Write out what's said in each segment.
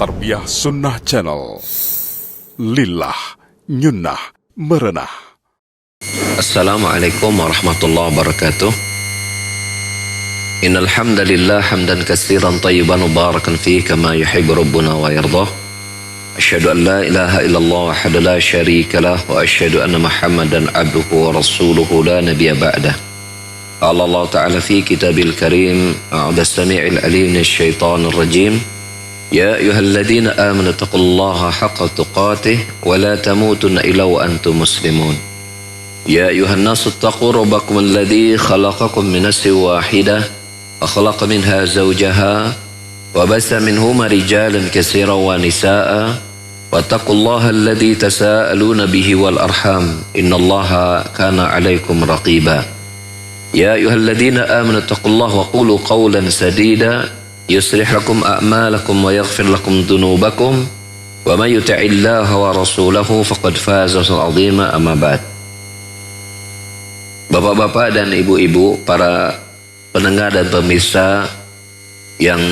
Tarbiyah Sunnah Channel. Lillah, nyunnah, merenah. Assalamualaikum warahmatullahi wabarakatuh. Innal hamdalillah hamdan katsiran tayyiban mubarakan fihi kama yuhibbu rabbuna wa yardah. Asyhadu an la ilaha illallah wahdahu la syarika lah wa asyhadu anna Muhammadan abduhu wa rasuluhu la nabiyya ba'dah. Qala Allah ta'ala fi kitabil karim a'udzu samii'il alim minasyaitonir rajim. Ya ayyuhalladzina amanu taqullaha haqqa tuqatih wa la tamutunna illa wa antum muslimun. Ya ayuhan nasu taqu rabbakum alladhi khalaqakum min nafsin wahidah wa khalaqa minha zawjaha wa basa minhuma rijalan katsiran wa nisaa'a wa taqullaha alladhi tasaaluna bihi wal arham innallaha kana 'alaykum raqiba. Ya ayyuhalladzina amanu taqullaha wa qulu qawlan sadida yuslih lakum a'malakum wa yaghfir lakum dhunubakum wa may yuti'illaha wa rasulahu faqad faza fawzan 'azima amma ba'd. Bapak-bapak dan ibu-ibu, para pendengar dan pemirsa yang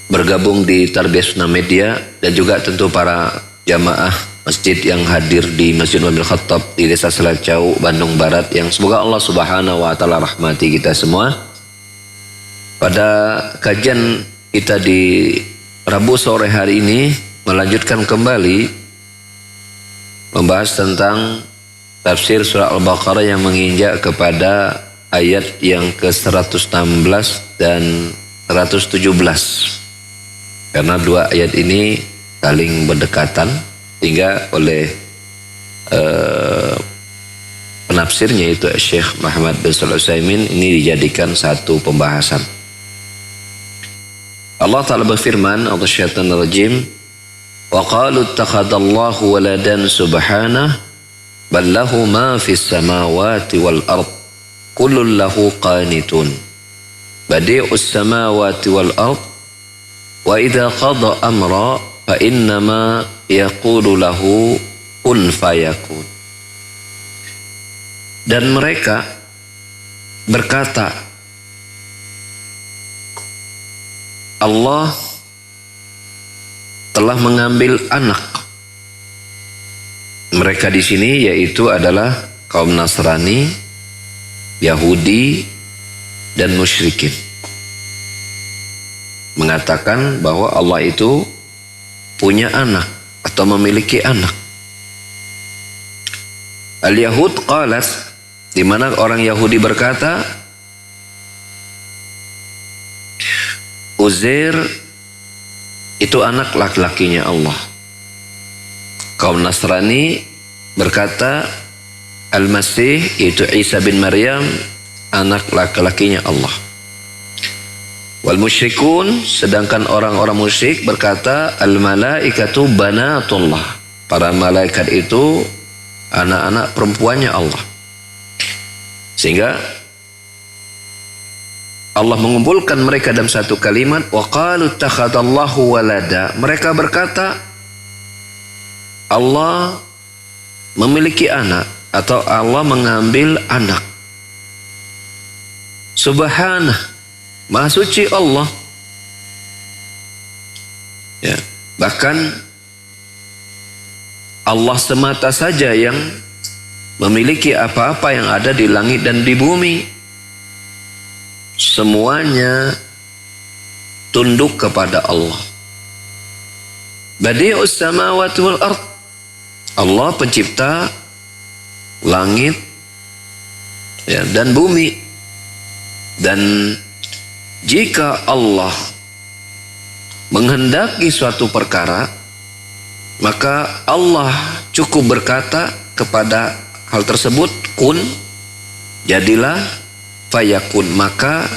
bergabung di Tarbiyah Sunnah Media, dan juga tentu para jamaah masjid yang hadir di Masjid Umar bin Khattab di Desa Selacau, Bandung Barat, yang semoga Allah Subhanahu wa taala rahmati kita semua. Pada kajian kita di Rabu sore hari ini melanjutkan kembali membahas tentang tafsir surah Al-Baqarah yang menginjak kepada ayat yang ke-116 dan 117. Karena dua ayat ini saling berdekatan, sehingga oleh penafsirnya itu Syekh Muhammad bin Shalih Al-Utsaimin ini dijadikan satu pembahasan. Allah Ta'ala berfirman, A'udzusyaitonir rajim, wa qalu ittakhadallahu waladan subhanahu bal lahu ma fis samawati wal ard kullun lahu qanitun badi'us samawati wal ard wa idza qada amra fa innama yaqulu lahu kun fayakun. Dan mereka berkata, Allah telah mengambil anak. Mereka di sini yaitu adalah kaum Nasrani, Yahudi, dan musyrikin. Mengatakan bahwa Allah itu punya anak atau memiliki anak. Al-Yahud qalat, di mana orang Yahudi berkata, Uzair itu anak laki-lakinya Allah. Kaum Nasrani berkata Al-Masih yaitu Isa bin Maryam anak laki-lakinya Allah. Wal musyrikun, sedangkan orang-orang musyrik berkata al-malaikatu banatullah, para malaikat itu anak-anak perempuannya Allah. Sehingga Allah mengumpulkan mereka dalam satu kalimat, wa qalu ittakhadallahu walada. Mereka berkata Allah memiliki anak atau Allah mengambil anak. Subhanah, Maha suci Allah. Ya, bahkan Allah semata saja yang memiliki apa-apa yang ada di langit dan di bumi. Semuanya tunduk kepada Allah. Badi'us samawati wal ard. Allah pencipta langit ya, dan bumi. Dan jika Allah menghendaki suatu perkara, maka Allah cukup berkata kepada hal tersebut, kun, jadilah, fayakun, maka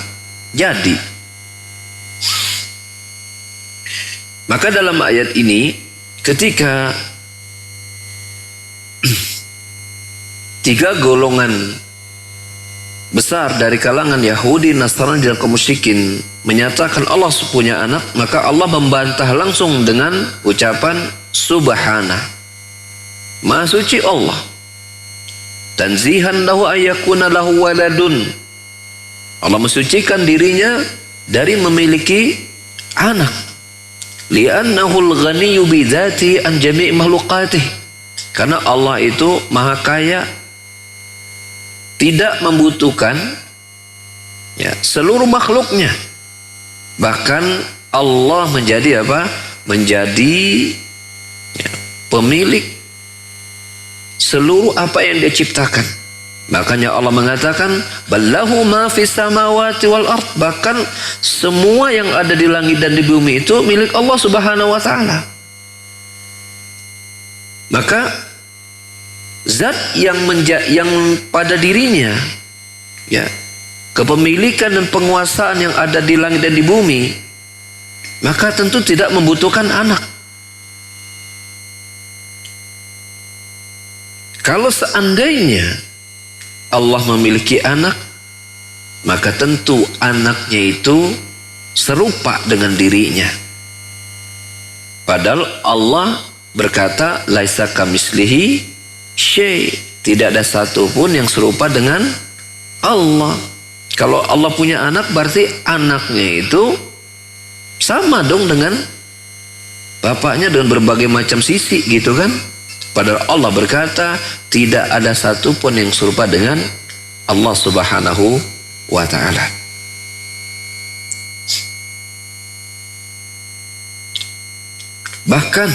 jadi. Maka dalam ayat ini, ketika tiga golongan besar dari kalangan Yahudi, Nasrani, dan kaum musyrikin menyatakan Allah punya anak, maka Allah membantah langsung dengan ucapan Subhanah, Maha suci Allah. tanzihan lahu ayyakuna lahu waladun. Allah mensucikan dirinya dari memiliki anak. Li'annahul ghaniyyu bidzati an jami' makhluqatih. Karena Allah itu maha kaya, tidak membutuhkan seluruh makhluknya. Bahkan Allah menjadi apa? Menjadi pemilik seluruh apa yang dia ciptakan. Makanya Allah mengatakan ballahu ma fis samawati wal ard. Bahkan semua yang ada di langit dan di bumi itu milik Allah Subhanahu wa taala. Maka zat yang pada dirinya kepemilikan dan penguasaan yang ada di langit dan di bumi, maka tentu tidak membutuhkan anak. Kalau seandainya Allah memiliki anak, maka tentu anaknya itu serupa dengan dirinya. Padahal Allah berkata, laisa kamislihi syai', tidak ada satupun yang serupa dengan Allah. Kalau Allah punya anak, berarti anaknya itu sama dong dengan bapaknya dengan berbagai macam sisi, gitu kan? Padahal Allah berkata tidak ada satupun yang serupa dengan Allah Subhanahu wa ta'ala. Bahkan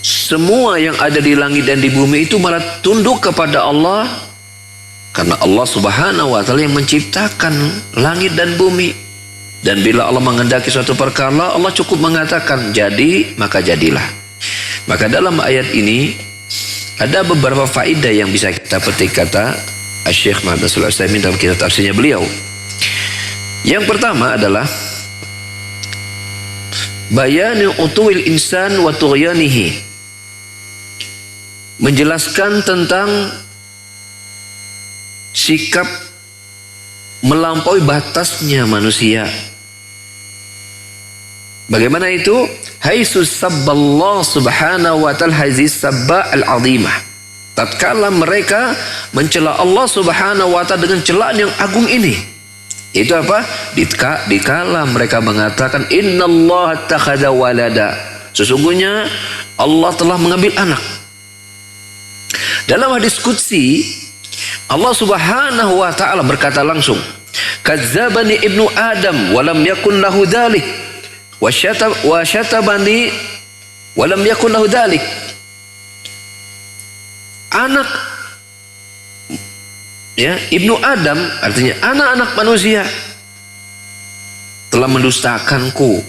semua yang ada di langit dan di bumi itu malah tunduk kepada Allah, karena Allah Subhanahu wa ta'ala yang menciptakan langit dan bumi. Dan bila Allah menghendaki suatu perkara, Allah cukup mengatakan jadi, maka jadilah. Maka dalam ayat ini ada beberapa faedah yang bisa kita petik, kata Syekh Muhammad Shalih Al-Utsaimin dalam kitab tafsirnya beliau. Yang pertama adalah bayani utuwil insan wa tughyanihi, menjelaskan tentang sikap melampaui batasnya manusia. Bagaimana itu? Haitsu sabballah subhanahu wa ta'ala hazihi sabba al-azimah. Tatkala mereka mencela Allah Subhanahu wa ta'ala dengan celaan yang agung ini. Itu apa? Dikala mereka mengatakan innallaha attakhadha walada. Sesungguhnya Allah telah mengambil anak. Dalam hadis qudsi Allah Subhanahu wa ta'ala berkata langsung, kadzdzabani ibnu Adam walam yakun lahu dzalik wa syatabani walam yakun lahu dzalik. Anak ibnu Adam, artinya anak-anak manusia, telah mendustakanku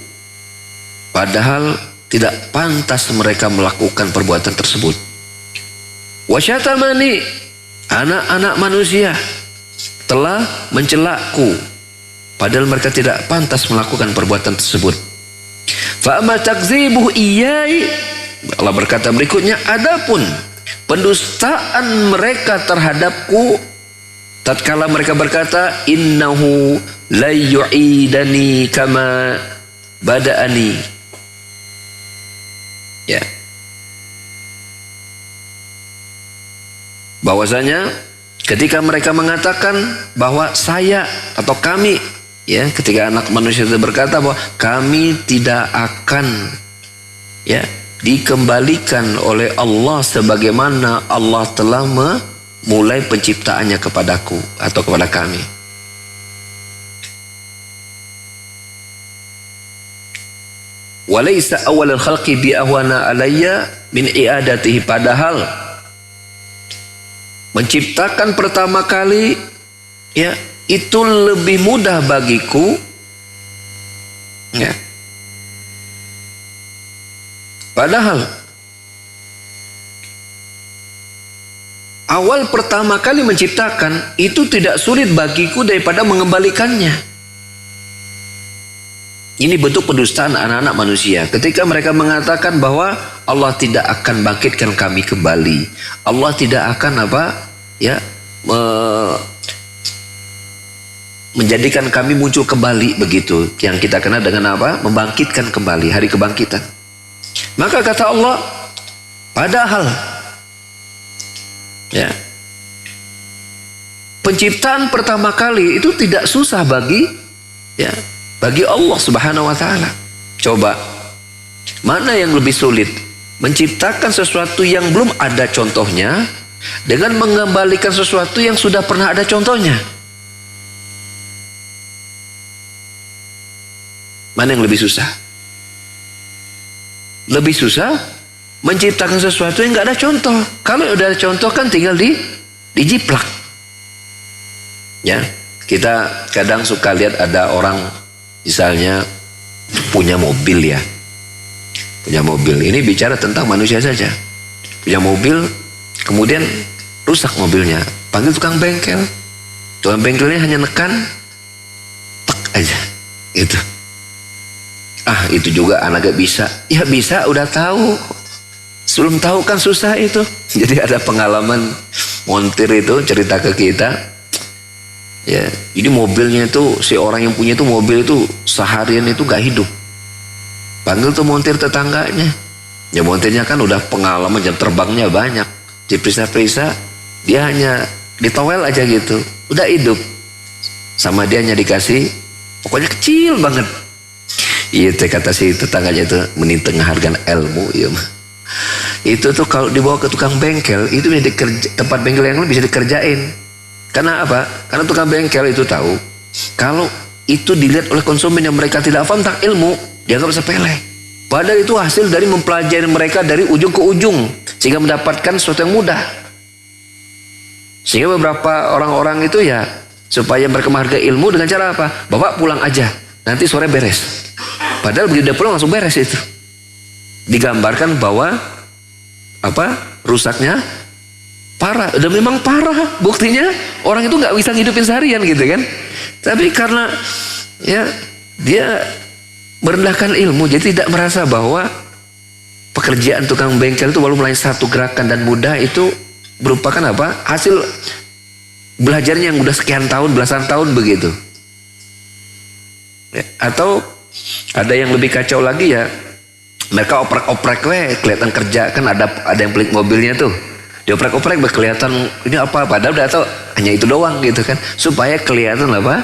padahal tidak pantas mereka melakukan perbuatan tersebut. Wa syatamani, anak-anak manusia telah mencelaku padahal mereka tidak pantas melakukan perbuatan tersebut. Fa amma takdzibuhu iyyai, Allah berkata berikutnya, adapun pendustaan mereka terhadapku tatkala mereka berkata innahu la yu'idani kama bada'ani, bahwasanya ketika mereka mengatakan bahwa saya atau kami, ketika anak manusia itu berkata bahwa kami tidak akan dikembalikan oleh Allah sebagaimana Allah telah memulai penciptaannya kepadaku atau kepada kami. Walaysa awalul khalqi bi ahwana alayya min i'adatihi, padahal menciptakan pertama kali itu lebih mudah bagiku padahal awal pertama kali menciptakan itu tidak sulit bagiku daripada mengembalikannya. Ini bentuk pendustaan anak-anak manusia ketika mereka mengatakan bahwa Allah tidak akan bangkitkan kami kembali, Allah tidak akan menjadikan kami muncul kembali, begitu yang kita kenal dengan membangkitkan kembali, hari kebangkitan. Maka kata Allah, padahal Ya. Penciptaan pertama kali itu tidak susah bagi Allah Subhanahu wa taala. Coba mana yang lebih sulit? Menciptakan sesuatu yang belum ada contohnya dengan mengembalikan sesuatu yang sudah pernah ada contohnya. Mana yang lebih susah? Lebih susah menciptakan sesuatu yang nggak ada contoh. Kalau udah ada contoh kan tinggal dijiplak. Ya, kita kadang suka lihat ada orang misalnya punya mobil ya. Punya mobil, ini bicara tentang manusia saja. Punya mobil, kemudian rusak mobilnya, panggil tukang bengkel. Tukang bengkelnya hanya nekan, tek aja, gitu. Ah, itu juga anak gak bisa. Ya bisa, udah tahu. Sebelum tahu kan susah itu. Jadi ada pengalaman montir itu cerita ke kita. Ya, jadi mobilnya itu si orang yang punya itu mobil itu seharian itu gak hidup. Panggil tuh montir tetangganya. Ya montirnya kan udah pengalaman, jam terbangnya banyak. Diperiksa-periksa, dia hanya ditowel aja gitu. Udah hidup. Sama dia hanya dikasih, pokoknya kecil banget. Iya, kata si tetangganya itu menitengahkan ilmu. Ya. Itu tuh kalau dibawa ke tukang bengkel, itu tempat bengkel yang lain bisa dikerjain. Karena apa? Karena tukang bengkel itu tahu, kalau itu dilihat oleh konsumen yang mereka tidak paham tentang ilmu, dia nggak bisa sepele. Padahal itu hasil dari mempelajari mereka dari ujung ke ujung sehingga mendapatkan sesuatu yang mudah. Sehingga beberapa orang-orang itu ya supaya mereka menghargai ilmu dengan cara apa? Bapak pulang aja, nanti sore beres. Padahal begitu dia pulang langsung beres itu. Digambarkan bahwa rusaknya parah. Udah memang parah. Buktinya orang itu nggak bisa ngidupin seharian gitu kan. Tapi karena ya dia merendahkan ilmu, jadi tidak merasa bahwa pekerjaan tukang bengkel itu walaupun lain satu gerakan dan mudah itu merupakan apa? Hasil belajarnya yang udah sekian tahun, belasan tahun begitu. Ya, atau ada yang lebih kacau lagi ya, mereka oprek-oprek kelihatan kerja kan, ada yang pelik mobilnya tuh. Dioprek-oprek kelihatan ini apa, padahal udah tahu hanya itu doang gitu kan, supaya kelihatan apa?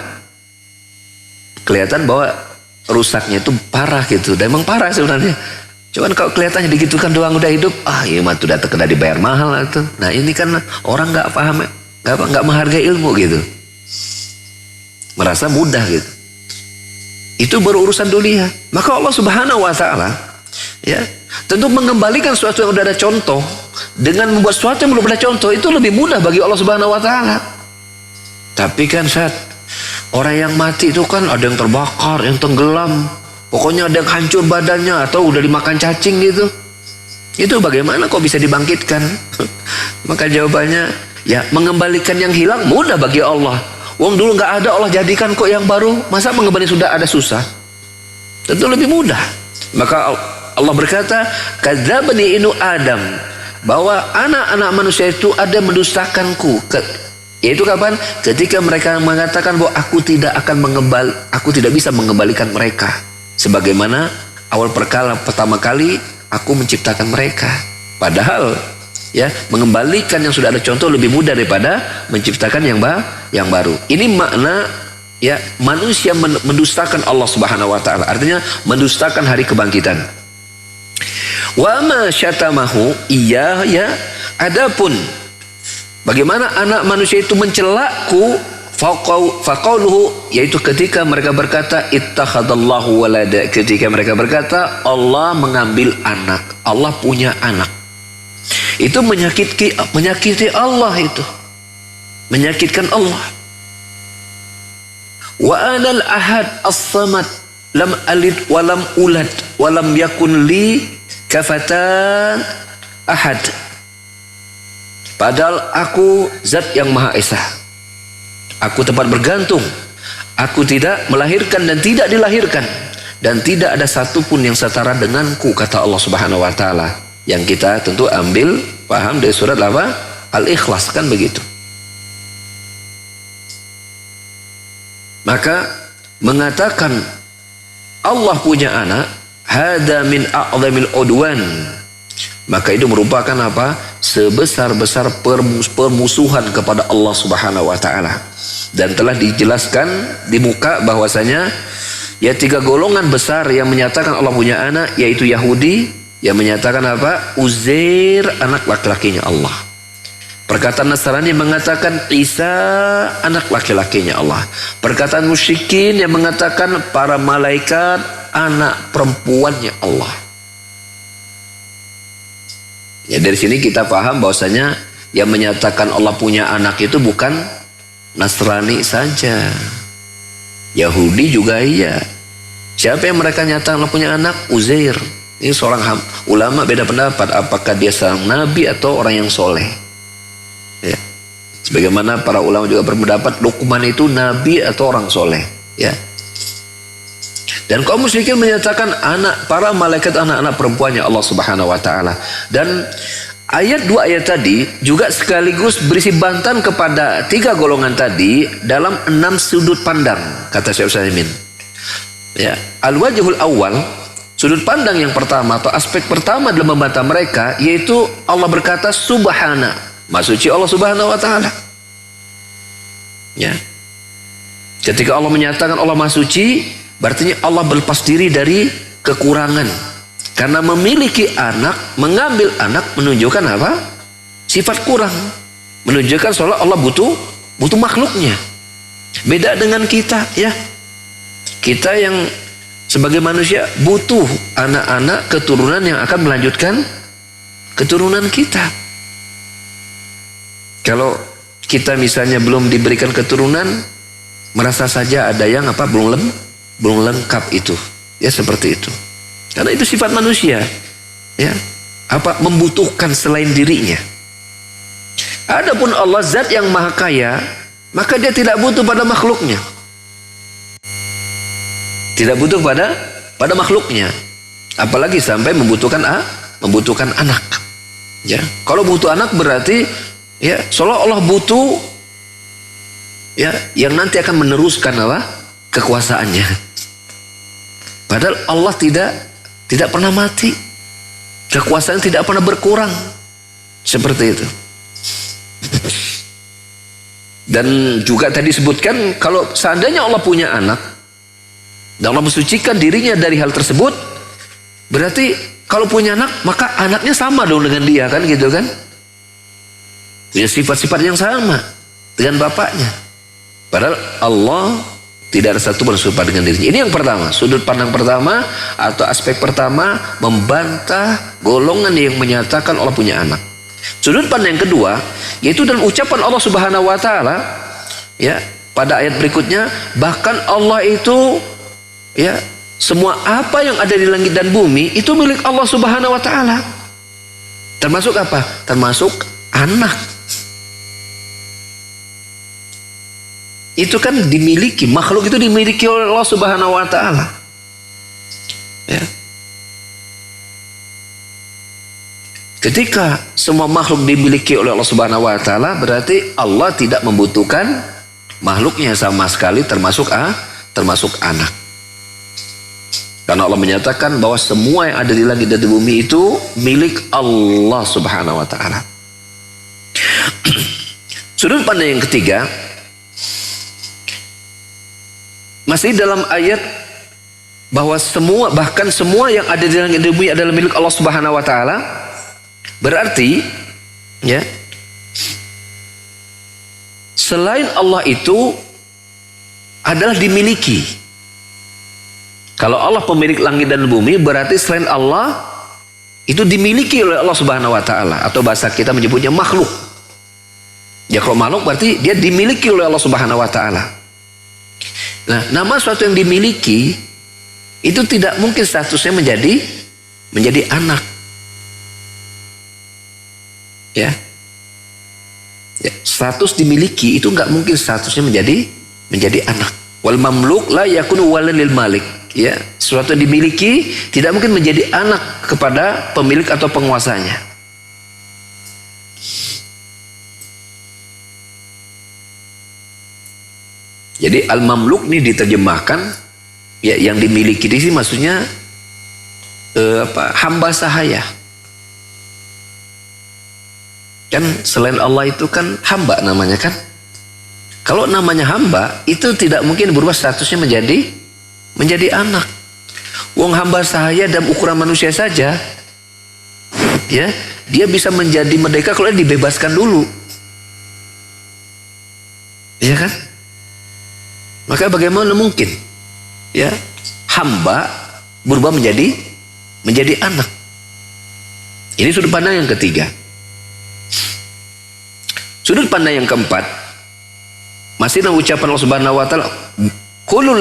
Kelihatan bahwa rusaknya itu parah gitu. Dan emang parah sebenarnya. Cuman kalau kelihatannya digitukan doang udah hidup, iya mah udah terkena dibayar mahal itu. Nah ini kan orang nggak paham, nggak menghargai ilmu gitu. Merasa mudah gitu. Itu baru urusan dunia. Maka Allah Subhanahu wa taala ya tentu mengembalikan sesuatu yang udah ada contoh dengan membuat sesuatu yang belum ada contoh itu lebih mudah bagi Allah Subhanahu wa taala. Tapi kan orang yang mati itu kan ada yang terbakar, yang tenggelam, pokoknya ada yang hancur badannya atau udah dimakan cacing gitu. Itu bagaimana kok bisa dibangkitkan? Maka jawabannya ya mengembalikan yang hilang mudah bagi Allah. Wong dulu nggak ada, Allah jadikan kok yang baru. Masa mengembalikan sudah ada susah? Tentu lebih mudah. Maka Allah berkata, kadzabani inu Adam, bahwa anak-anak manusia itu ada mendustakanku. Yaitu kapan? Ketika mereka mengatakan bahwa aku tidak bisa mengembalikan mereka sebagaimana awal pertama kali aku menciptakan mereka. Padahal ya mengembalikan yang sudah ada contoh lebih mudah daripada menciptakan yang baru. Ini makna ya manusia mendustakan Allah Subhanahu wa taala, artinya mendustakan hari kebangkitan. Wa ma syatamahu, iya ya, adapun bagaimana anak manusia itu mencelaku, faqauluhu, yaitu ketika mereka berkata ittakhadallahu walada, ketika mereka berkata Allah mengambil anak, Allah punya anak. Itu menyakiti Allah, itu menyakitkan Allah. Wa anal ahad as-samad lam alid wa lam ulad wa lam yakun li kafatan ahad. Padahal aku zat yang maha esa, aku tempat bergantung, aku tidak melahirkan dan tidak dilahirkan, dan tidak ada satupun yang setara denganku, kata Allah Subhanahu wa taala. Yang kita tentu ambil paham dari surat apa? Al-Ikhlas, kan begitu. Maka mengatakan Allah punya anak, hada min a'zamil udwan, maka itu merupakan apa? Sebesar-besar permusuhan kepada Allah Subhanahu wa taala. Dan telah dijelaskan di muka bahwasanya ya 3 golongan besar yang menyatakan Allah punya anak, yaitu Yahudi yang menyatakan apa? Uzair anak laki-lakinya Allah. Perkataan Nasrani mengatakan Isa anak laki-lakinya Allah. Perkataan musyrikin yang mengatakan para malaikat anak perempuannya Allah. Ya, dari sini kita paham bahwasanya yang menyatakan Allah punya anak itu bukan Nasrani saja, Yahudi juga iya. Siapa yang mereka nyatakan Allah punya anak? Uzair. Ini seorang ulama beda pendapat apakah dia seorang nabi atau orang yang soleh. Ya. Sebagaimana para ulama juga berpendapat Luqman itu nabi atau orang soleh. Ya. Dan kaum musyrikin menyatakan para malaikat anak-anak perempuannya Allah Subhanahu wa taala. Dan ayat 2 ayat tadi juga sekaligus berisi bantahan kepada 3 golongan tadi dalam 6 sudut pandang, kata Syekh Utsaimin. Ya, al-wajhul awal, sudut pandang yang pertama atau aspek pertama dalam membantah mereka yaitu Allah berkata subhana, maha suci Allah Subhanahu wa taala. Ya. Ketika Allah menyatakan Allah maha suci, berarti Allah berlepas diri dari kekurangan. Karena memiliki anak, mengambil anak menunjukkan apa? Sifat kurang. Menunjukkan seolah Allah butuh makhluknya. Beda dengan kita, ya. Kita yang sebagai manusia butuh anak-anak keturunan yang akan melanjutkan keturunan kita. Kalau kita misalnya belum diberikan keturunan, merasa saja ada yang apa? Belum lengkap itu, ya seperti itu. Karena itu sifat manusia, ya, apa membutuhkan selain dirinya. Adapun Allah zat yang maha kaya, maka dia tidak butuh pada makhluknya, tidak butuh pada makhluknya, apalagi sampai membutuhkan anak. Ya, kalau butuh anak berarti ya seolah Allah butuh ya yang nanti akan meneruskan apa kekuasaannya. Padahal Allah tidak pernah mati. Kekuasaan tidak pernah berkurang. Seperti itu. Dan juga tadi sebutkan kalau seandainya Allah punya anak dan Allah mensucikan dirinya dari hal tersebut, berarti kalau punya anak maka anaknya sama dong dengan dia, kan gitu kan? Punya sifat-sifat yang sama dengan bapaknya. Padahal Allah tidak ada satu berserupa dengan dirinya. Ini yang pertama, sudut pandang pertama atau aspek pertama membantah golongan yang menyatakan Allah punya anak. Sudut pandang yang kedua yaitu dalam ucapan Allah Subhanahu wa taala, ya, pada ayat berikutnya, bahkan Allah itu ya semua apa yang ada di langit dan bumi itu milik Allah Subhanahu wa taala. Termasuk apa? Termasuk anak. Itu kan dimiliki, makhluk itu dimiliki oleh Allah Subhanahu wa taala. Ya. Ketika semua makhluk dimiliki oleh Allah Subhanahu wa taala, berarti Allah tidak membutuhkan makhluknya sama sekali, termasuk anak. Karena Allah menyatakan bahwa semua yang ada di langit dan di bumi itu milik Allah Subhanahu wa taala. Sudut pandang yang ketiga, masih dalam ayat bahwa bahkan semua yang ada di langit dan bumi adalah milik Allah Subhanahu wa taala, berarti ya selain Allah itu adalah dimiliki. Kalau Allah pemilik langit dan bumi, berarti selain Allah itu dimiliki oleh Allah Subhanahu wa taala, atau bahasa kita menyebutnya makhluk. Ya, kalau makhluk berarti dia dimiliki oleh Allah Subhanahu wa taala. Nah, nama suatu yang dimiliki itu tidak mungkin statusnya menjadi anak. Ya. Ya, status dimiliki itu nggak mungkin statusnya menjadi anak. Wal mamluk la yakunu walan lil malik. Ya, sesuatu yang dimiliki tidak mungkin menjadi anak kepada pemilik atau penguasanya. Jadi al-mamluk ini diterjemahkan ya yang dimiliki di sini maksudnya hamba sahaya. Kan selain Allah itu kan hamba namanya kan. Kalau namanya hamba itu tidak mungkin berubah statusnya menjadi anak. Wong hamba sahaya dalam ukuran manusia saja, ya, dia bisa menjadi merdeka kalau dia dibebaskan dulu. Iya kan? Maka bagaimana mungkin ya hamba berubah menjadi anak? Ini sudut pandang yang ketiga. Sudut pandang yang keempat, masih dalam ucapan Allah Subhanahu wa taala, qulul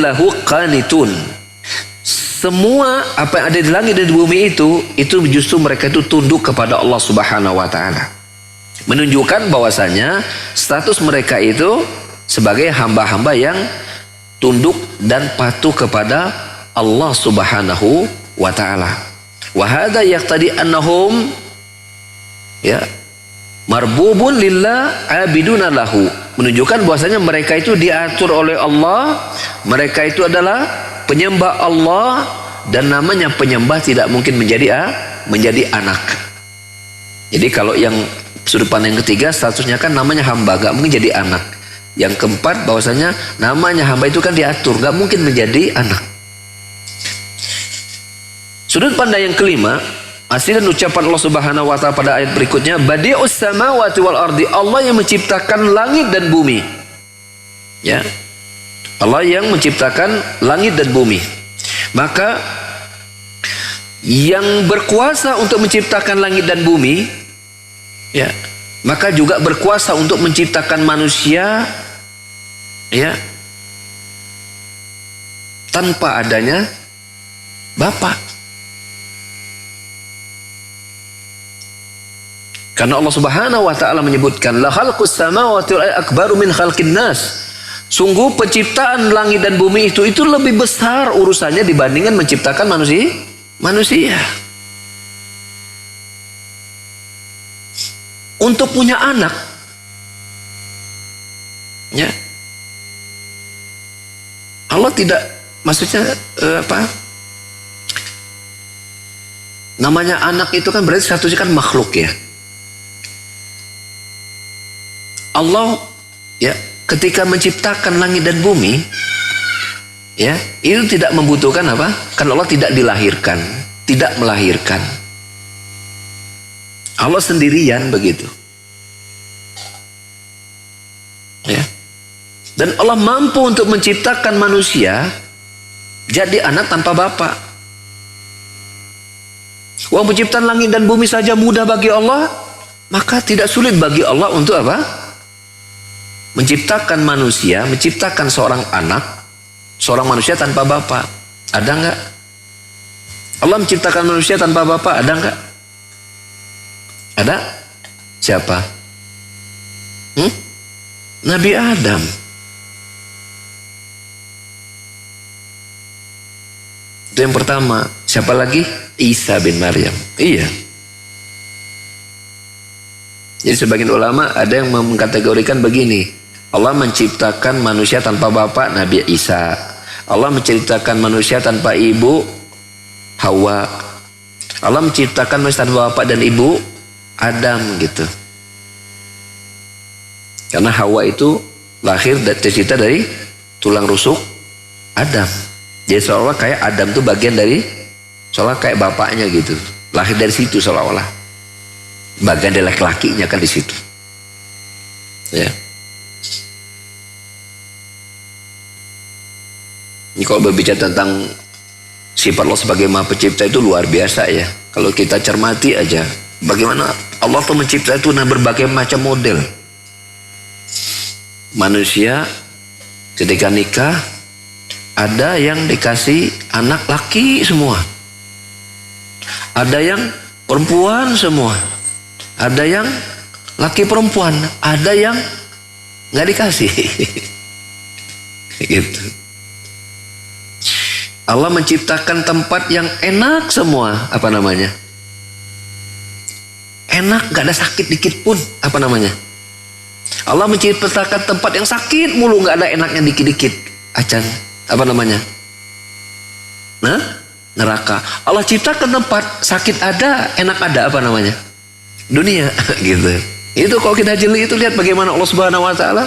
lahu qanitun. Semua apa yang ada di langit dan di bumi itu justru mereka itu tunduk kepada Allah Subhanahu wa taala. Menunjukkan bahwasanya status mereka itu sebagai hamba-hamba yang tunduk dan patuh kepada Allah Subhanahu wa taala. Wa hadza yaqtadi annahum ya marbubun lillah abiduna lahu, menunjukkan bahwasanya mereka itu diatur oleh Allah, mereka itu adalah penyembah Allah, dan namanya penyembah tidak mungkin menjadi anak. Jadi kalau yang sudut pandang yang ketiga, statusnya kan namanya hamba, gak mungkin jadi anak. Yang keempat bahwasanya namanya hamba itu kan diatur, gak mungkin menjadi anak. Sudut pandang yang kelima, masih dan ucapan Allah Subhanahu wa taala pada ayat berikutnya, badi'us samawati wal ardi, Allah yang menciptakan langit dan bumi. Ya. Allah yang menciptakan langit dan bumi. Maka yang berkuasa untuk menciptakan langit dan bumi, ya, maka juga berkuasa untuk menciptakan manusia, ya, tanpa adanya Bapa. Karena Allah Subhanahu wa taala menyebutkan, la khalqus samawati wal ardi akbaru min khalqin nas. Sungguh penciptaan langit dan bumi itu lebih besar urusannya dibandingkan menciptakan manusia. Untuk punya anak, ya, Allah tidak, maksudnya namanya anak itu kan berarti statusnya kan makhluk ya. Allah ya ketika menciptakan langit dan bumi, ya, itu tidak membutuhkan apa? Karena Allah tidak dilahirkan, tidak melahirkan. Allah sendirian begitu. Ya. Dan Allah mampu untuk menciptakan manusia jadi anak tanpa bapak. Wah, penciptaan langit dan bumi saja mudah bagi Allah, maka tidak sulit bagi Allah untuk apa? Menciptakan manusia, menciptakan seorang anak, seorang manusia tanpa bapak. Ada enggak? Allah menciptakan manusia tanpa bapak, ada enggak? Ada? Siapa? Nabi Adam. Itu yang pertama. Siapa lagi? Isa bin Maryam. Iya. Jadi sebagian ulama ada yang mengkategorikan begini. Allah menciptakan manusia tanpa bapak, Nabi Isa. Allah menciptakan manusia tanpa ibu, Hawa. Allah menciptakan manusia tanpa bapak dan ibu, Adam gitu. Karena Hawa itu lahir tercipta dari tulang rusuk Adam. Jadi seolah-olah kayak Adam itu bagian dari, seolah kayak bapaknya gitu. Lahir dari situ seolah-olah. Bagian dari laki-lakinya kan di situ. Ya. Ini kalau berbicara tentang sifat Allah sebagai Maha Pencipta itu luar biasa ya. Kalau kita cermati aja, bagaimana Allah tuh mencipta itu dengan berbagai macam model. Manusia ketika nikah, ada yang dikasih anak laki semua, ada yang perempuan semua, ada yang laki perempuan, ada yang nggak dikasih. Gitu. Allah menciptakan tempat yang enak semua, apa namanya? Enak, gak ada sakit dikit pun, apa namanya? Allah menciptakan tempat yang sakit mulu, gak ada enaknya dikit-dikit. Acan, apa namanya? Nah, neraka. Allah ciptakan tempat sakit ada, enak ada, apa namanya? dunia gitu. Itu kalau kita jeli itu lihat bagaimana Allah Subhanahu wa taala.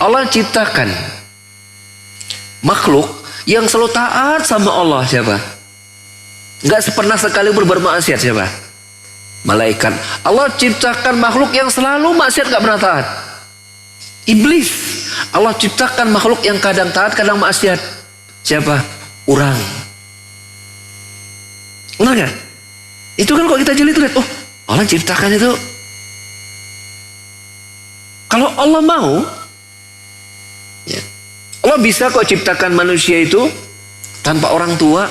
Allah ciptakan makhluk yang selalu taat sama Allah. Siapa? Enggak pernah sekali bermaksiat. Siapa? Malaikat. Allah ciptakan makhluk yang selalu maksiat, enggak pernah taat. Iblis. Allah ciptakan makhluk yang kadang taat, kadang maksiat. Siapa? Orang. Benar gak? Itu kan kalau kita jeli itu lihat, oh Allah ciptakan itu. Kalau Allah mau, ya, Allah bisa kok ciptakan manusia itu tanpa orang tua.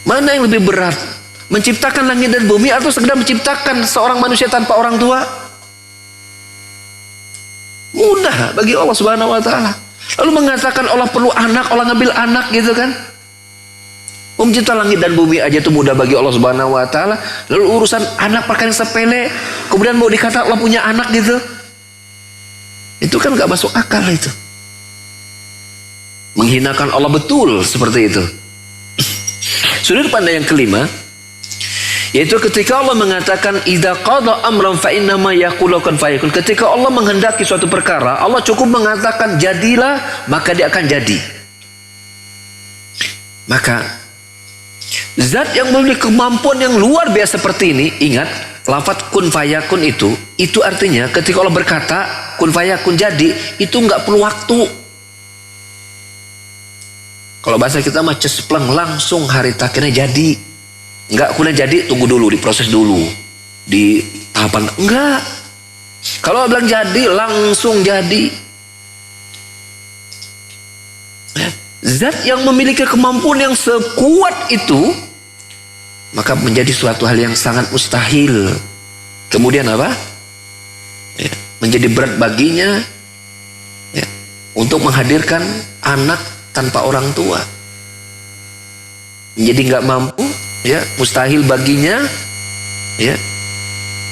Mana yang lebih berat? Menciptakan langit dan bumi atau sekedar menciptakan seorang manusia tanpa orang tua? Mudah bagi Allah Subhanahu wa taala. Lalu mengatakan Allah perlu anak, Allah ngambil anak gitu kan? Mencipta langit dan bumi aja itu mudah bagi Allah Subhanahu wa taala. Lalu urusan anak perkara yang sepele, kemudian mau dikata Allah punya anak gitu. Itu kan gak masuk akal itu. Menghinakan Allah betul seperti itu. Sudut pandang yang kelima, yaitu ketika Allah mengatakan idza qada amran fa innama yaqulu kun fayakun. Ketika Allah menghendaki suatu perkara, Allah cukup mengatakan jadilah, maka dia akan jadi. Maka zat yang memiliki kemampuan yang luar biasa seperti ini, ingat, lafaz kun fayakun itu artinya ketika Allah berkata kun fayakun jadi, itu nggak perlu waktu. Kalau bahasa kita mah cespleng, langsung hari takdirnya jadi. Nggak kuliah jadi, tunggu dulu, diproses dulu, di tahapan. Enggak. Kalau bilang jadi, langsung jadi. Zat yang memiliki kemampuan yang sekuat itu, maka menjadi suatu hal yang sangat mustahil. Kemudian apa? Ya, menjadi berat baginya ya, untuk menghadirkan anak tanpa orang tua. Menjadi nggak mampu, ya, mustahil baginya, ya,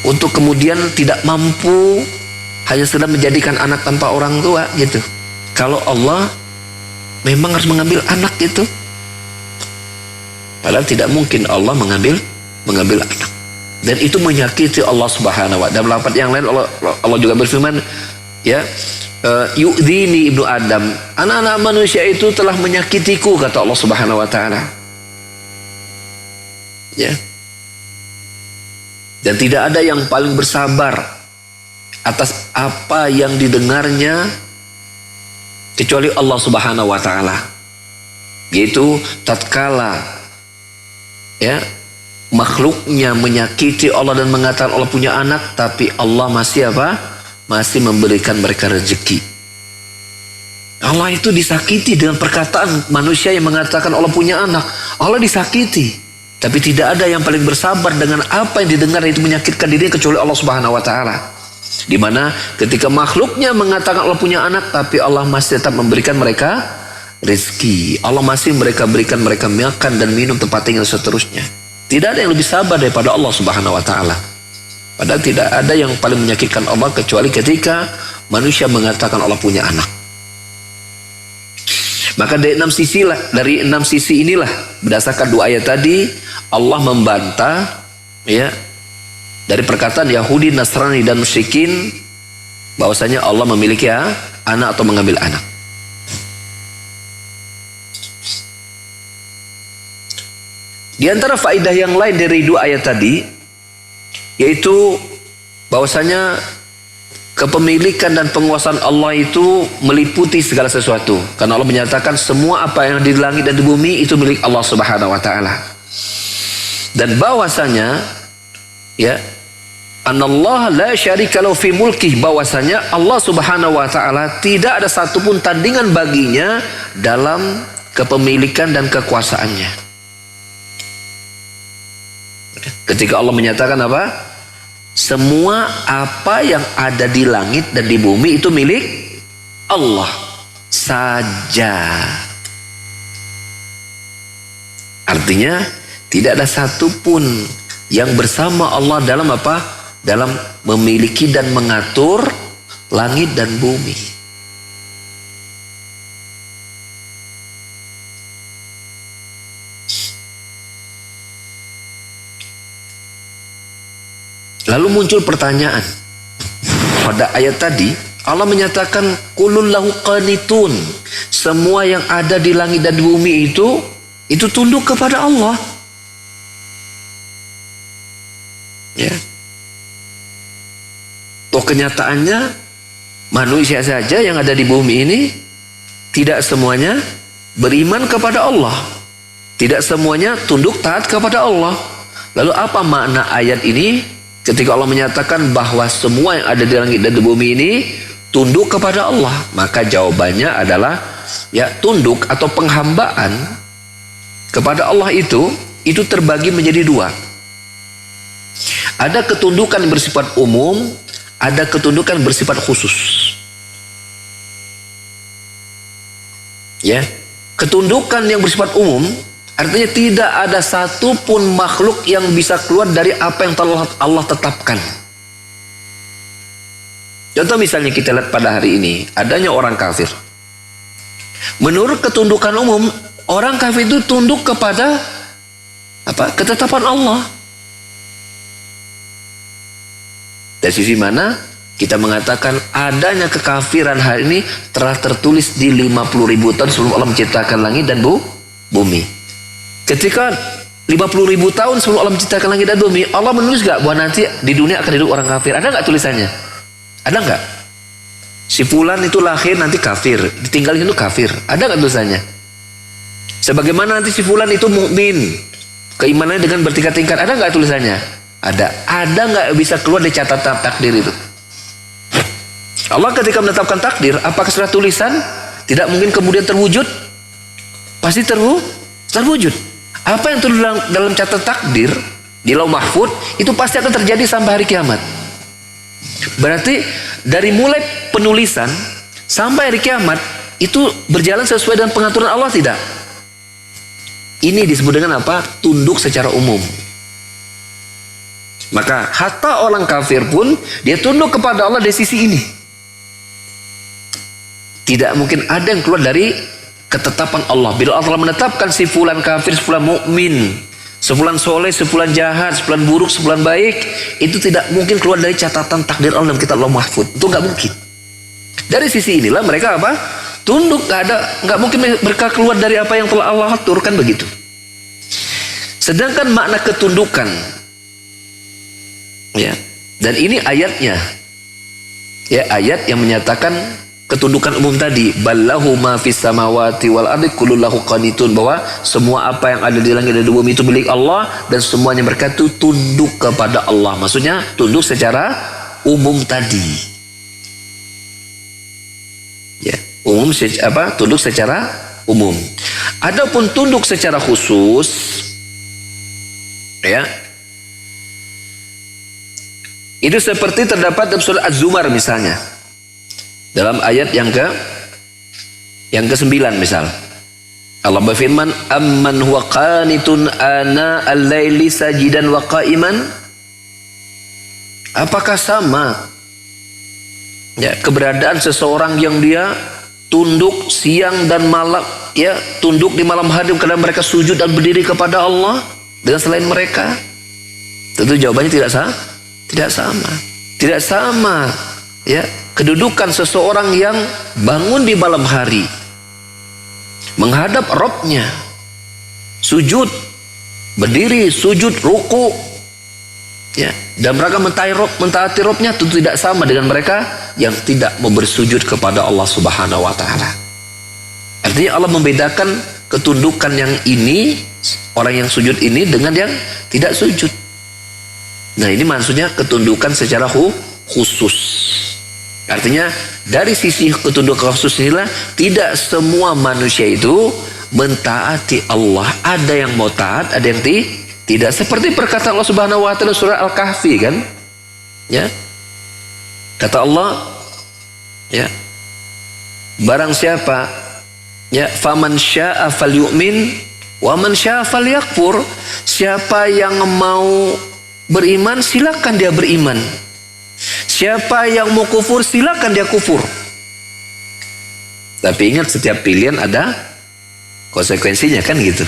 untuk kemudian tidak mampu hanya sekedar menjadikan anak tanpa orang tua gitu. Kalau Allah memang harus mengambil anak itu, padahal tidak mungkin Allah mengambil anak. Dan itu menyakiti Allah Subhanahu wa taala. Dalam lafaz yang lain Allah juga berfirman, ya, yu'dini ibnu Adam, anak-anak manusia itu telah menyakitiku, kata Allah Subhanahu wa taala. Ya. Dan tidak ada yang paling bersabar atas apa yang didengarnya kecuali Allah Subhanahu wa taala. Yaitu tatkala ya makhluknya menyakiti Allah dan mengatakan Allah punya anak, tapi Allah masih apa? Masih memberikan mereka rezeki. Allah itu disakiti dengan perkataan manusia yang mengatakan Allah punya anak. Allah disakiti, tapi tidak ada yang paling bersabar dengan apa yang didengar itu menyakitkan dirinya kecuali Allah Subhanahu wa taala. Di mana ketika makhluknya mengatakan Allah punya anak, tapi Allah masih tetap memberikan mereka rezeki. Allah masih berikan mereka makan dan minum, tempat tinggal, seterusnya. Tidak ada yang lebih sabar daripada Allah Subhanahu wa taala. Padahal tidak ada yang paling menyakitkan Allah kecuali ketika manusia mengatakan Allah punya anak. Maka dari enam sisi inilah, berdasarkan dua ayat tadi, Allah membantah ya dari perkataan Yahudi, Nasrani dan musyrikin bahwasanya Allah memiliki anak atau mengambil anak. Di antara faedah yang lain dari dua ayat tadi, yaitu bahwasanya kepemilikan dan penguasaan Allah itu meliputi segala sesuatu. Karena Allah menyatakan semua apa yang di langit dan di bumi itu milik Allah Subhanahu wa taala. Dan bahwasanya ya, anallah la syarika lahu fi mulkih, bahwasanya Allah Subhanahu wa taala tidak ada satupun tandingan baginya dalam kepemilikan dan kekuasaannya. Ketika Allah menyatakan apa? Semua apa yang ada di langit dan di bumi itu milik Allah saja. Artinya tidak ada satupun yang bersama Allah dalam apa? Dalam memiliki dan mengatur langit dan bumi. Lalu muncul pertanyaan. Pada ayat tadi Allah menyatakan qulul lahu qanitun. Semua yang ada di langit dan di bumi itu tunduk kepada Allah. Ya. Toh kenyataannya manusia saja yang ada di bumi ini tidak semuanya beriman kepada Allah. Tidak semuanya tunduk taat kepada Allah. Lalu apa makna ayat ini ketika Allah menyatakan bahwa semua yang ada di langit dan di bumi ini tunduk kepada Allah? Maka jawabannya adalah ya, tunduk atau penghambaan kepada Allah itu terbagi menjadi dua. Ada ketundukan yang bersifat umum, ada ketundukan yang bersifat khusus. Ya, ketundukan yang bersifat umum artinya tidak ada satupun makhluk yang bisa keluar dari apa yang telah Allah tetapkan. Contoh misalnya kita lihat pada hari ini adanya orang kafir. Menurut ketundukan umum, orang kafir itu tunduk kepada apa? Ketetapan Allah. Dari sisi mana kita mengatakan adanya kekafiran hari ini telah tertulis di 50.000 tahun sebelum Allah menciptakan langit dan bumi. Ketika 50.000 tahun sebelum Allah menciptakan langit dan bumi, Allah menulis gak bahwa nanti di dunia akan hidup orang kafir? Ada gak tulisannya? Ada gak? Si fulan itu lahir nanti kafir, ditinggalin itu kafir. Ada gak tulisannya? Sebagaimana nanti si fulan itu mukmin, keimanannya dengan bertingkat-tingkat. Ada gak tulisannya? Ada. Ada gak bisa keluar dari catatan takdir itu? Allah ketika menetapkan takdir, apakah setelah tulisan tidak mungkin kemudian terwujud? Pasti terwujud. Apa yang tertulis dalam catatan takdir di Lauh Mahfuz itu pasti akan terjadi sampai hari kiamat. Berarti dari mulai penulisan sampai hari kiamat itu berjalan sesuai dengan pengaturan Allah tidak? Ini disebut dengan apa? Tunduk secara umum. Maka hatta orang kafir pun dia tunduk kepada Allah dari sisi ini. Tidak mungkin ada yang keluar dari ketetapan Allah. Bila Allah menetapkan si fulan kafir, si fulan mukmin, sefulan soleh, sefulan jahat, sefulan buruk, sefulan baik, itu tidak mungkin keluar dari catatan takdir Allah dalam kitab Lauh Mahfuz. Itu nggak mungkin. Dari sisi inilah mereka apa? Tunduk, nggak mungkin mereka keluar dari apa yang telah Allah aturkan begitu. Sedangkan makna ketundukan, ya, dan ini ayatnya, ya, ayat yang menyatakan ketundukan umum tadi, ballahu ma fis samawati wal ardi kullu lahu qanitun, bahwa semua apa yang ada di langit dan di bumi itu milik Allah dan semuanya mereka itu tunduk kepada Allah. Maksudnya tunduk secara umum tadi. Ya, umum apa? Tunduk secara umum. Adapun tunduk secara khusus, ya, itu seperti terdapat dalam surah Az-Zumar misalnya. Dalam ayat yang ke-9 misal. Allah berfirman, "Amman huwa qanitun ana al-laili sajidan wa qa'iman." Apakah sama ya keberadaan seseorang yang dia tunduk siang dan malam, ya, tunduk di malam hari karena mereka sujud dan berdiri kepada Allah dengan selain mereka? Tentu jawabannya tidak sama. Tidak sama, ya, kedudukan seseorang yang bangun di malam hari menghadap Rabbnya, sujud, berdiri, sujud, ruku, ya, dan mereka mentaati Rabbnya, tentu tidak sama dengan mereka yang tidak mau bersujud kepada Allah Subhanahu wa Ta'ala. Artinya Allah membedakan ketundukan yang ini, orang yang sujud ini, dengan yang tidak sujud. Nah, ini maksudnya ketundukan secara khusus. Artinya dari sisi ketundukan khusus inilah tidak semua manusia itu mentaati Allah. Ada yang mau taat, ada yang tidak. Seperti perkataan Allah Subhanahu wa Ta'ala surah Al-Kahfi kan? Ya. Kata Allah, ya, barang siapa, ya, faman syaa falyu'min wa man syaa falyakfur. Siapa yang mau beriman silakan dia beriman. Siapa yang mau kufur silakan dia kufur. Tapi ingat setiap pilihan ada konsekuensinya kan gitu.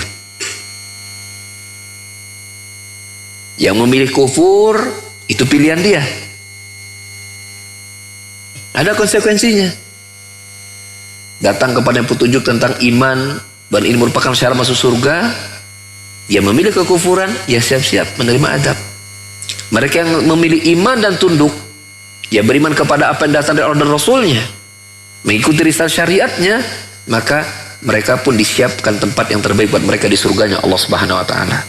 Yang memilih kufur Itu pilihan dia. Ada konsekuensinya. Datang kepada petunjuk tentang iman dan ini merupakan syarat masuk surga, dia memilih kekufuran, ya siap-siap menerima adab. Mereka yang memilih iman dan tunduk, ya beriman kepada apa yang datang dari Allah dan Rasulnya, mengikuti risalah syariatnya, maka mereka pun disiapkan tempat yang terbaik buat mereka di surganya Allah Subhanahu wa taala.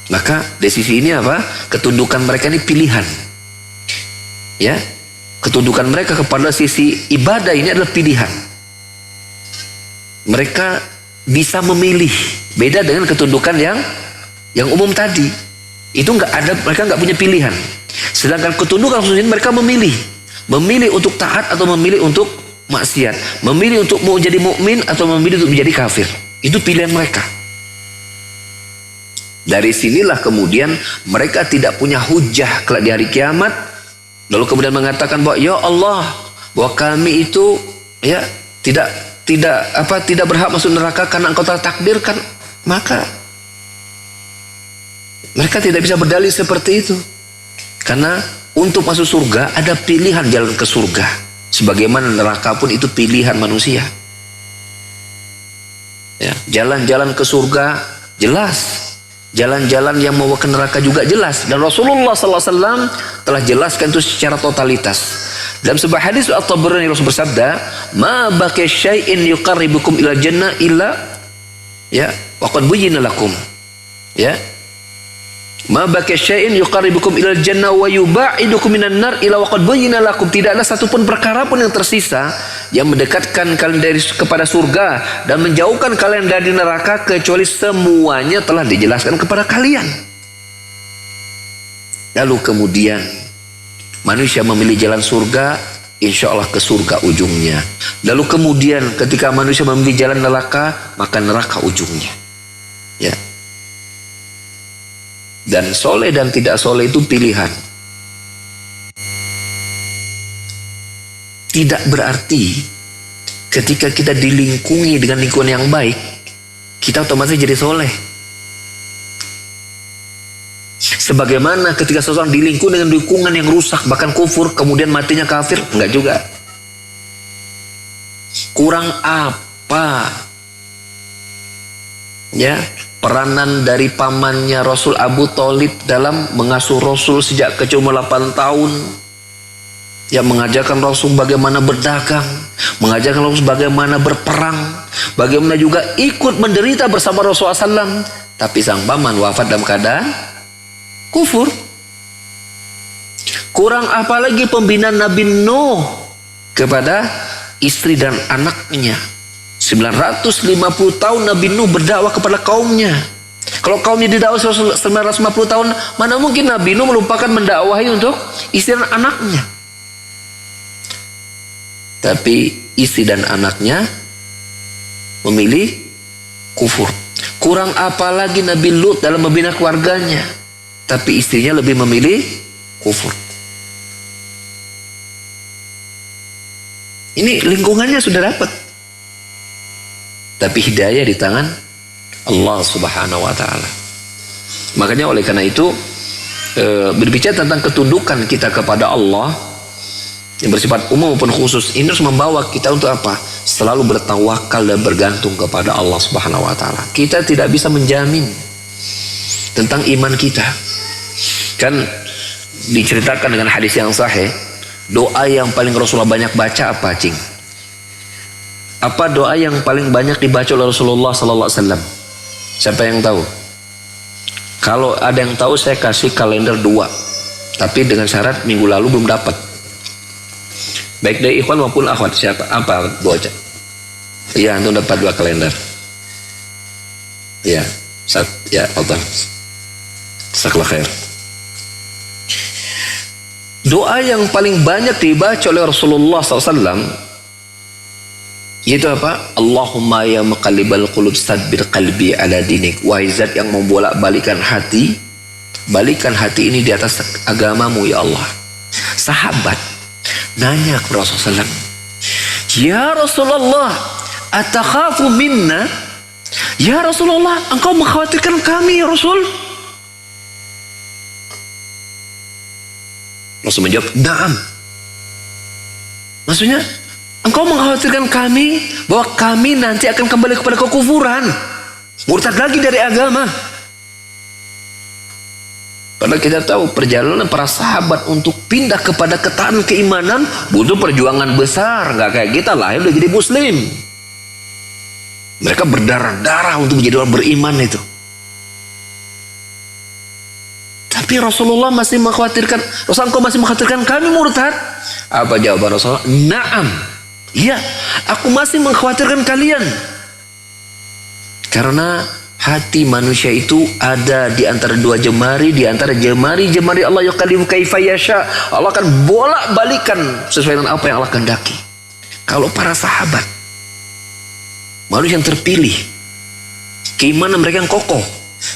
Maka dari sisi ini apa? Ketundukan mereka ini pilihan. Ya. Ketundukan mereka kepada sisi ibadah ini adalah pilihan. Mereka bisa memilih. Beda dengan ketundukan yang umum tadi. Itu mereka nggak punya pilihan. Sedangkan ketundukan khususnya mereka memilih. Memilih untuk taat atau memilih untuk maksiat. Memilih untuk mau jadi mukmin atau memilih untuk menjadi kafir. Itu pilihan mereka. Dari sinilah kemudian mereka tidak punya hujah kelak di hari kiamat. Lalu kemudian mengatakan bahwa ya Allah, bahwa kami itu ya tidak berhak masuk neraka karena Engkau telah takdirkan. Maka mereka tidak bisa berdalil seperti itu. Karena untuk masuk surga ada pilihan jalan ke surga. Sebagaimana neraka pun itu pilihan manusia. Ya, jalan-jalan ke surga jelas. Jalan-jalan yang mau ke neraka juga jelas. Dan Rasulullah SAW telah jelaskan itu secara totalitas. Dalam sebuah hadis At-Tabarani Rasul bersabda, "Ma baqiya syai'in yuqarribukum ila jannah illa ya wa qad buyyina lakum." Ya. "Ma baqiya syai'in yuqarribukum ila jannah wa yubaidukum minan nar illa wa qad buyyina lakum." Tidak ada satupun perkara pun yang tersisa yang mendekatkan kalian kepada surga dan menjauhkan kalian dari neraka kecuali semuanya telah dijelaskan kepada kalian. Lalu kemudian manusia memilih jalan surga, insya Allah ke surga ujungnya. Lalu kemudian ketika manusia memilih jalan neraka, maka neraka ujungnya. Ya. Dan soleh dan tidak soleh itu pilihan. Tidak berarti ketika kita dilingkungi dengan lingkungan yang baik, kita otomatis jadi soleh. Sebagaimana ketika seseorang dilingkungi dengan lingkungan yang rusak, bahkan kufur, kemudian matinya kafir, enggak juga. Kurang apa? Ya, peranan dari pamannya Rasul Abu Thalib dalam mengasuh Rasul sejak kecil umur 8 tahun. Yang mengajarkan Rasul bagaimana berdagang, mengajarkan Rasul bagaimana berperang, bagaimana juga ikut menderita bersama Rasulullah SAW. Tapi sang paman wafat dalam keadaan kufur. Kurang apalagi pembinaan Nabi Nuh kepada istri dan anaknya. 950 tahun Nabi Nuh berdakwah kepada kaumnya. Kalau kaumnya didakwah 950 tahun, mana mungkin Nabi Nuh melupakan mendakwahi untuk istri dan anaknya. Tapi istri dan anaknya memilih kufur. Kurang apalagi Nabi Lut dalam membina keluarganya, tapi istrinya lebih memilih kufur. Ini lingkungannya sudah dapat, tapi hidayah di tangan Allah Subhanahu wa taala. Makanya oleh karena itu berbicara tentang ketundukan kita kepada Allah yang bersifat umum maupun khusus, ini harus membawa kita untuk apa? Selalu bertawakal dan bergantung kepada Allah Subhanahu wa taala. Kita tidak bisa menjamin tentang iman kita. Kan diceritakan dengan hadis yang sahih, doa yang paling Rasulullah banyak baca apa, Cing? Apa doa yang paling banyak dibaca oleh Rasulullah sallallahu alaihi wasallam? Siapa yang tahu? Kalau ada yang tahu, saya kasih kalender 2. Tapi dengan syarat minggu lalu belum dapat. Baik dari ikhwan maupun akhwat, siapa? Apa doa? Iya, antum dapat 2 kalender. Iya, ya, Allah. Jazakallah khair. Doa yang paling banyak dibaca oleh Rasulullah SAW yaitu apa? Allahumma ya muqallibal qulub tsabbir qalbi ala dinik. Wahai zat yang membolak-balikan hati, balikan hati ini di atas agamamu ya Allah. Sahabat nanya kepada Rasulullah SAW, ya Rasulullah, atakhafu minna? Ya Rasulullah, engkau mengkhawatirkan kami ya Rasul? Rasul menjawab, "Na'am." Maksudnya, engkau mengkhawatirkan kami bahwa kami nanti akan kembali kepada kekufuran, murtad lagi dari agama. Padahal kita tahu perjalanan para sahabat untuk pindah kepada ketaatan keimanan butuh perjuangan besar. Nggak kayak kita lahir udah jadi muslim. Mereka berdarah-darah untuk menjadi orang beriman itu. Tapi Rasulullah masih mengkhawatirkan, engkau masih mengkhawatirkan kami murtad? Apa jawaban Rasulullah? Naam. Iya, aku masih mengkhawatirkan kalian. Karena hati manusia itu ada di antara dua jemari, di antara jemari-jemari Allah yuqallibu kaifa yasha. Allah akan bolak-balikan sesuai dengan apa yang Allah kehendaki. Kalau para sahabat, manusia yang terpilih, keimanan mereka yang kokoh,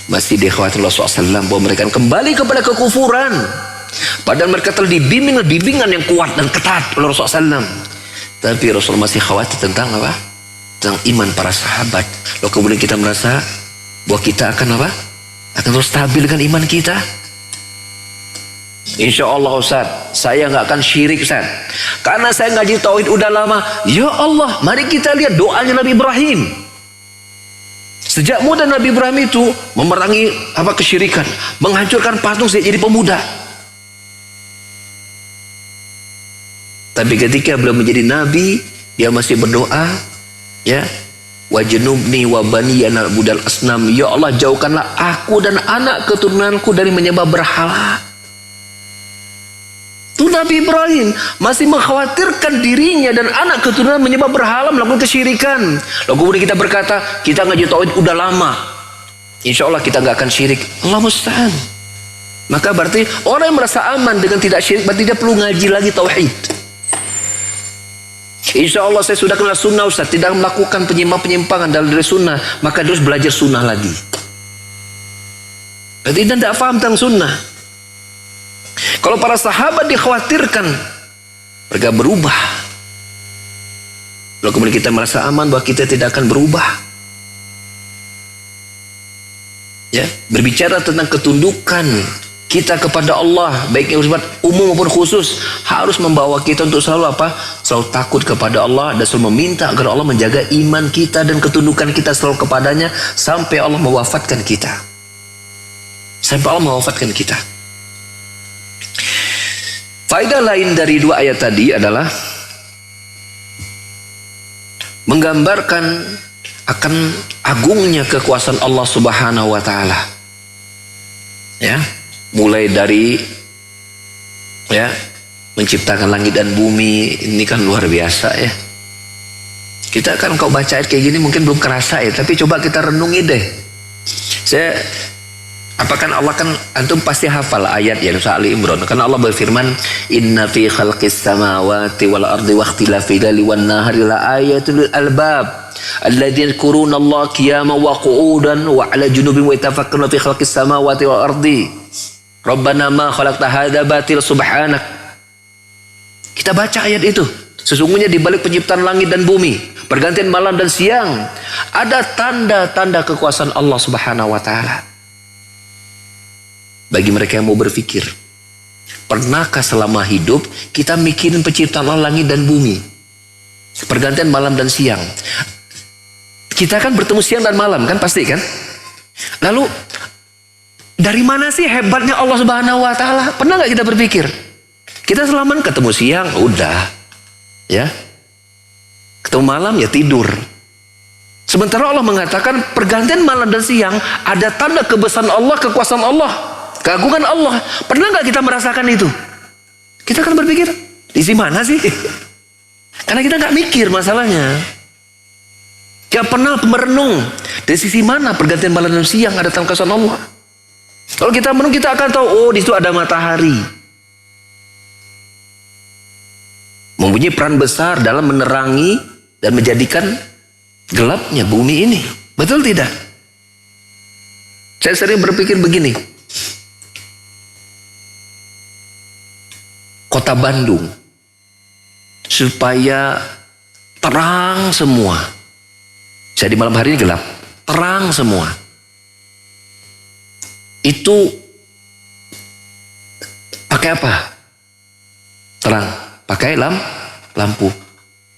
masih dikhawatirkan Rasulullah SAW bahwa mereka akan kembali kepada kekufuran. Padahal mereka telah dibimbing bimbingan yang kuat dan ketat oleh Rasulullah SAW. Tapi Rasulullah masih khawatir tentang apa? Tentang iman para sahabat. Lalu kemudian kita merasa bahwa kita akan apa? Akan terus stabil dengan iman kita. Insya Allah Ustaz, saya nggak akan syirik Ustaz, karena saya ngaji tauhid udah lama. Ya Allah, mari kita lihat doanya Nabi Ibrahim. Sejak muda Nabi Ibrahim itu memerangi apa kesyirikan, menghancurkan patung sejak jadi pemuda. Tapi ketika beliau menjadi nabi, dia masih berdoa, ya, wajnubni wa baniya na'budal asnam. Ya Allah, jauhkanlah aku dan anak keturunanku dari menyembah berhala. Itu Nabi Ibrahim masih mengkhawatirkan dirinya dan anak keturunan menyembah berhala, melakukan kesyirikan. Lalu kemudian kita berkata, kita ngaji tauhid udah lama, insya Allah kita nggak akan syirik. Allah musta'an. Maka berarti orang yang merasa aman dengan tidak syirik berarti dia perlu ngaji lagi tauhid. Insya Allah saya sudah kenal sunnah Ustaz, tidak melakukan penyimpangan dari sunnah, maka dia harus belajar sunnah lagi. Berarti dia tidak paham tentang sunnah. Kalau para sahabat dikhawatirkan mereka berubah, lalu kemudian kita merasa aman bahwa kita tidak akan berubah. Ya, berbicara tentang ketundukan kita kepada Allah, baik yang bersifat umum maupun khusus, harus membawa kita untuk selalu apa? Selalu takut kepada Allah dan selalu meminta agar Allah menjaga iman kita dan ketundukan kita selalu kepadanya sampai Allah mewafatkan kita. Sampai Allah mewafatkan kita. Faedah lain dari dua ayat tadi adalah menggambarkan akan agungnya kekuasaan Allah Subhanahu wa taala. Ya, mulai dari ya menciptakan langit dan bumi, ini kan luar biasa ya. Kita kan kau baca ayat kayak gini mungkin belum kerasa ya, tapi coba kita renungi deh. Apakah Allah kan antum pasti hafal ayat yang surah Ali Imran, karena Allah berfirman, inna fi khalqis samawati wal ardi wa ikhtilafil laili wan nahari la ayatul lil albab alladzina yadhkuruna Allah qiyaman wa qu'udan wa 'ala junubihim wa yatafakkaruna fi khalqis samawati wal ardi rabbana ma khalaqta hadza batil subhanak. Kita baca ayat itu, sesungguhnya di balik penciptaan langit dan bumi, pergantian malam dan siang, ada tanda-tanda kekuasaan Allah Subhanahu wa taala. Bagi mereka yang mau berpikir, pernahkah selama hidup kita mikirin penciptaan Allah langit dan bumi, pergantian malam dan siang? Kita kan bertemu siang dan malam kan, pasti kan? Lalu dari mana sih hebatnya Allah Subhanahu wa taala? Pernah nggak kita berpikir? Kita selama ketemu siang udah ya, ketemu malam ya tidur. Sementara Allah mengatakan pergantian malam dan siang ada tanda kebesaran Allah, kekuasaan Allah, keagungan Allah. Pernah nggak kita merasakan itu? Kita akan berpikir, di sini mana sih? Karena kita nggak mikir masalahnya. Gak pernah merenung dari sisi mana pergantian malam dan siang ada tanda kebesaran Allah. Kalau kita merenung, kita akan tahu, oh di situ ada matahari, mempunyai peran besar dalam menerangi dan menjadikan gelapnya bumi ini. Betul tidak? Saya sering berpikir begini, kota Bandung supaya terang semua, jadi malam hari ini gelap, terang semua, itu pakai apa? terang, pakai lampu.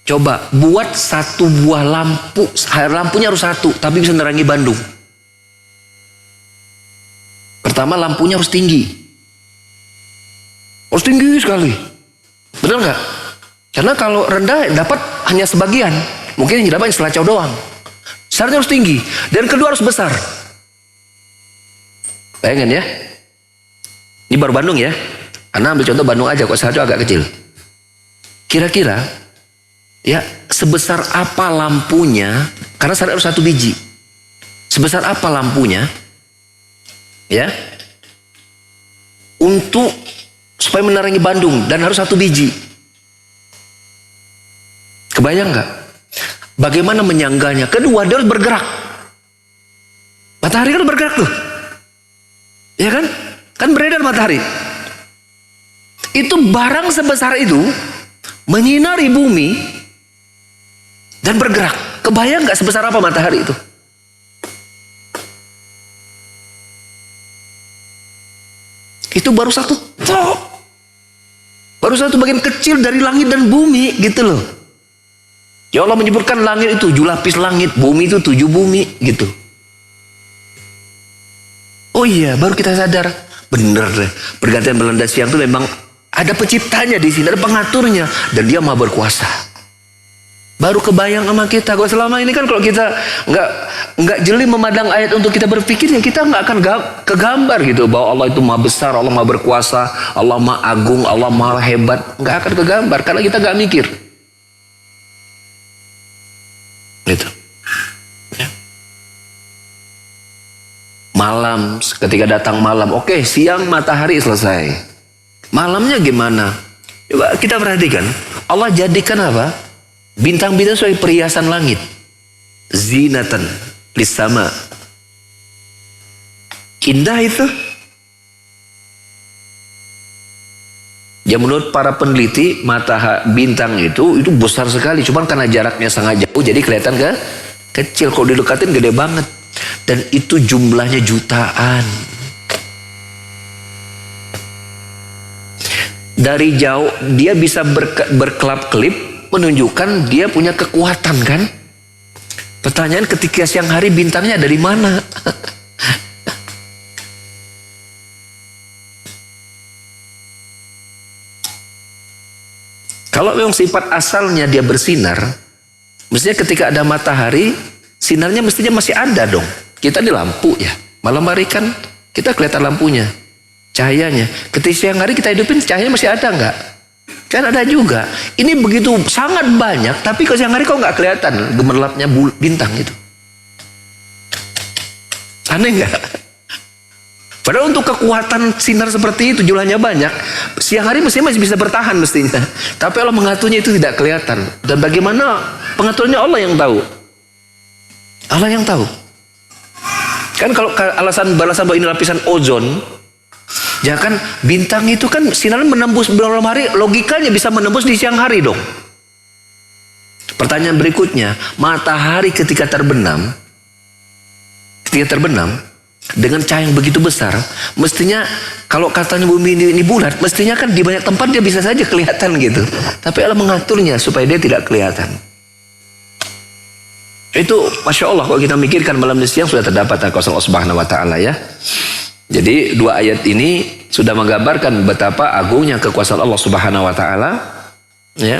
Coba buat satu buah lampu, lampunya harus satu, tapi bisa menerangi Bandung. Pertama, lampunya harus tinggi. Harus tinggi sekali. Benar nggak? Karena kalau rendah dapat hanya sebagian. Mungkin yang dapat selacau doang. Syaratnya harus tinggi. Dan kedua harus besar. Bayangin ya. Ini baru Bandung ya. Anda ambil contoh Bandung aja, kok selacau agak kecil. Kira-kira ya sebesar apa lampunya? Karena syarat harus satu biji. Sebesar apa lampunya? Ya, untuk supaya menerangi Bandung dan harus satu biji. Kebayang nggak? Bagaimana menyangganya? Kedua, dia harus bergerak. Matahari kan bergerak tuh, ya kan? Kan beredar matahari. Itu barang sebesar itu menyinari bumi dan bergerak. Kebayang nggak sebesar apa matahari itu? Itu baru satu tok. Baru satu bagian kecil dari langit dan bumi gitu loh. Ya Allah menyebutkan langit itu 7 lapis langit, bumi itu 7 bumi gitu. Oh iya, baru kita sadar. Bener deh, pergantian malam dan siang itu memang ada penciptanya di sini, ada pengaturnya, dan dia maha berkuasa. Baru kebayang sama kita. Kalau selama ini kan kalau kita nggak jeli memandang ayat untuk kita berpikir, ya kita nggak akan kegambar gitu bahwa Allah itu maha besar, Allah maha berkuasa, Allah maha agung, Allah maha hebat. Nggak akan kegambar karena kita nggak mikir. Gitu. Ya. Malam, ketika datang malam, oke, siang matahari selesai. Malamnya gimana? Coba kita perhatikan. Allah jadikan apa? Bintang-bintang sebagai perhiasan langit. Zinatan lisama. Indah itu. Ya menurut para peneliti, bintang itu besar sekali. Cuman karena jaraknya sangat jauh, jadi kelihatan kecil. Kalau didekatin gede banget. Dan itu jumlahnya jutaan. Dari jauh dia bisa berkelap-kelip, menunjukkan dia punya kekuatan kan. Pertanyaan, ketika siang hari bintangnya dari mana? Kalau memang sifat asalnya dia bersinar, mestinya ketika ada matahari, sinarnya mestinya masih ada dong. Kita di lampu ya, malam hari kan kita kelihatan lampunya, cahayanya. Ketika siang hari kita hidupin, cahayanya masih ada nggak? Kan ada juga. Ini begitu sangat banyak, tapi kalau siang hari kok nggak kelihatan gemerlapnya bintang itu. Aneh nggak? Padahal untuk kekuatan sinar seperti itu jumlahnya banyak, siang hari mestinya masih bisa bertahan mestinya. Tapi Allah mengaturnya itu tidak kelihatan. Dan bagaimana pengaturnya Allah yang tahu. Allah yang tahu. Kan kalau balasan bahwa ini lapisan ozon, ya kan bintang itu kan sinar menembus malam hari, logikanya bisa menembus di siang hari dong. Pertanyaan berikutnya, matahari ketika terbenam dengan cahaya yang begitu besar, mestinya kalau katanya bumi ini bulat, mestinya kan di banyak tempat dia bisa saja kelihatan gitu. Tapi Allah mengaturnya supaya dia tidak kelihatan. Itu Masya Allah kalau kita mikirkan malam dan siang sudah terdapat kuasa Allah Subhanahu Wa Taala ya. Jadi dua ayat ini sudah menggambarkan betapa agungnya kekuasaan Allah Subhanahu Wa Taala ya,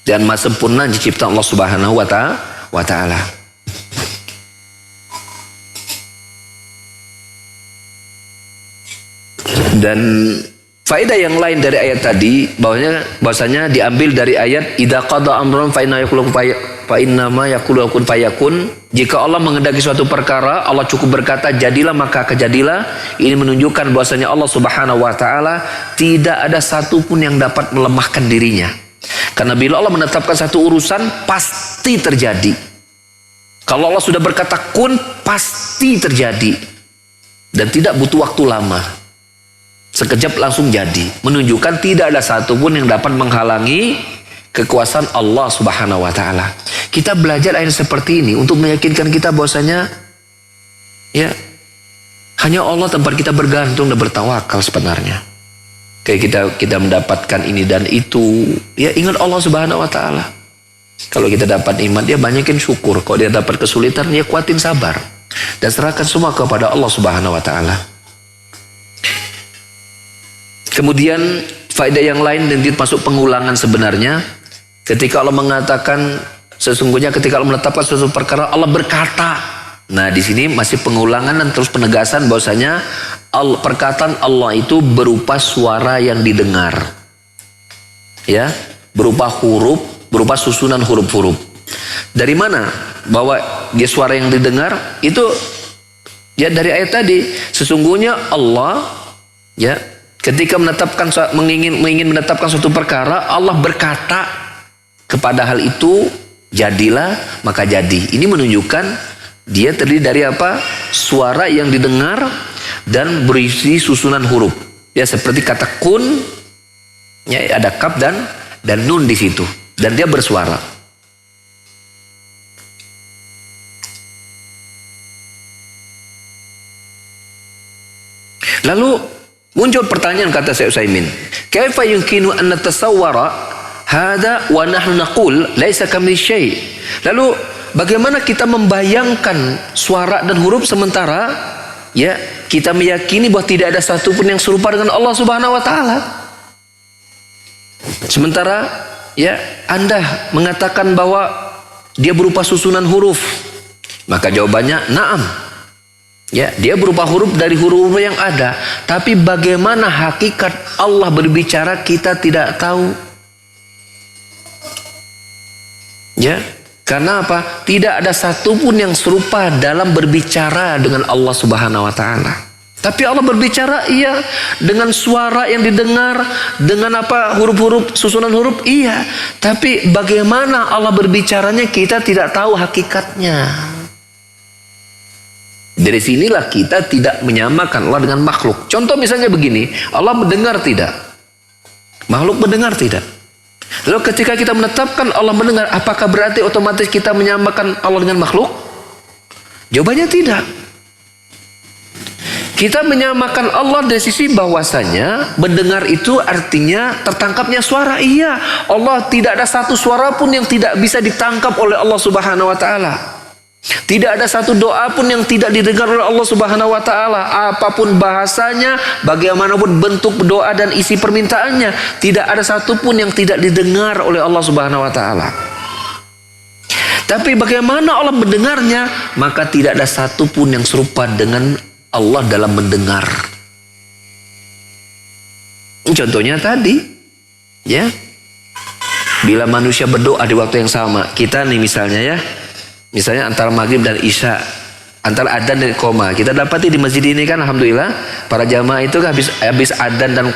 dan maha sempurna ciptaan Allah Subhanahu Wa Taala. Dan faedah yang lain dari ayat tadi bahwasanya diambil dari ayat idza qada amran fa inna ma yaqulu kun fayakun. Jika Allah menghendaki suatu perkara, Allah cukup berkata jadilah maka kejadilah. Ini menunjukkan bahwasanya Allah Subhanahu Wa Taala tidak ada satupun yang dapat melemahkan dirinya. Karena bila Allah menetapkan satu urusan pasti terjadi. Kalau Allah sudah berkata kun, pasti terjadi. Dan tidak butuh waktu lama. Sekejap langsung jadi. Menunjukkan tidak ada satupun yang dapat menghalangi kekuasaan Allah Subhanahu Wa Taala. Kita belajar ayat seperti ini untuk meyakinkan kita bahwasanya ya hanya Allah tempat kita bergantung dan bertawakal sebenarnya. Kayak kita mendapatkan ini dan itu, ya ingat Allah Subhanahu wa taala. Kalau kita dapat iman, dia banyakin syukur. Kalau dia dapat kesulitan, dia kuatin sabar dan serahkan semua kepada Allah Subhanahu wa taala. Kemudian faedah yang lain dan masuk pengulangan sebenarnya, ketika Allah mengatakan sesungguhnya ketika Allah menetapkan suatu perkara, Allah berkata. Nah, di sini masih pengulangan dan terus penegasan bahwasanya perkataan Allah itu berupa suara yang didengar. Ya, berupa huruf, berupa susunan huruf-huruf. Dari mana bahwa dia suara yang didengar? Itu ya dari ayat tadi. Sesungguhnya Allah ya ketika ingin menetapkan suatu perkara, Allah berkata kepada hal itu, jadilah, maka jadi. Ini menunjukkan dia terdiri dari apa? Suara yang didengar dan berisi susunan huruf. Ya seperti kata kun, ya ada kaf dan nun di situ, dan dia bersuara. Lalu muncul pertanyaan, kata Syekh Utsaimin, kaifa yumkinu an natasawwara hada wa nahnu naqul laisa kamitsli syai'. Lalu bagaimana kita membayangkan suara dan huruf sementara ya kita meyakini bahwa tidak ada satupun yang serupa dengan Allah Subhanahu wa taala. Sementara ya Anda mengatakan bahwa dia berupa susunan huruf. Maka jawabannya na'am. Ya, dia berupa huruf dari huruf yang ada, tapi bagaimana hakikat Allah berbicara kita tidak tahu. Ya, karena apa? Tidak ada satupun yang serupa dalam berbicara dengan Allah Subhanahu wa taala. Tapi Allah berbicara iya, dengan suara yang didengar, dengan apa? Huruf-huruf, susunan huruf iya. Tapi bagaimana Allah berbicaranya kita tidak tahu hakikatnya. Dari sinilah kita tidak menyamakan Allah dengan makhluk. Contoh misalnya begini, Allah mendengar tidak? Makhluk mendengar tidak? Lalu ketika kita menetapkan Allah mendengar, apakah berarti otomatis kita menyamakan Allah dengan makhluk? Jawabannya tidak. Kita menyamakan Allah dari sisi bahwasanya mendengar itu artinya tertangkapnya suara. Iya, Allah tidak ada satu suara pun yang tidak bisa ditangkap oleh Allah Subhanahu wa taala. Tidak ada satu doa pun yang tidak didengar oleh Allah Subhanahu wa taala. Apapun bahasanya, bagaimanapun bentuk doa dan isi permintaannya, tidak ada satu pun yang tidak didengar oleh Allah Subhanahu wa taala. Tapi bagaimana Allah mendengarnya? Maka tidak ada satu pun yang serupa dengan Allah dalam mendengar. Contohnya tadi, ya. Bila manusia berdoa di waktu yang sama, kita nih misalnya ya. Misalnya antara maghrib dan isya, antara adzan dan iqamah, kita dapati di masjid ini kan alhamdulillah para jamaah itu habis adzan dan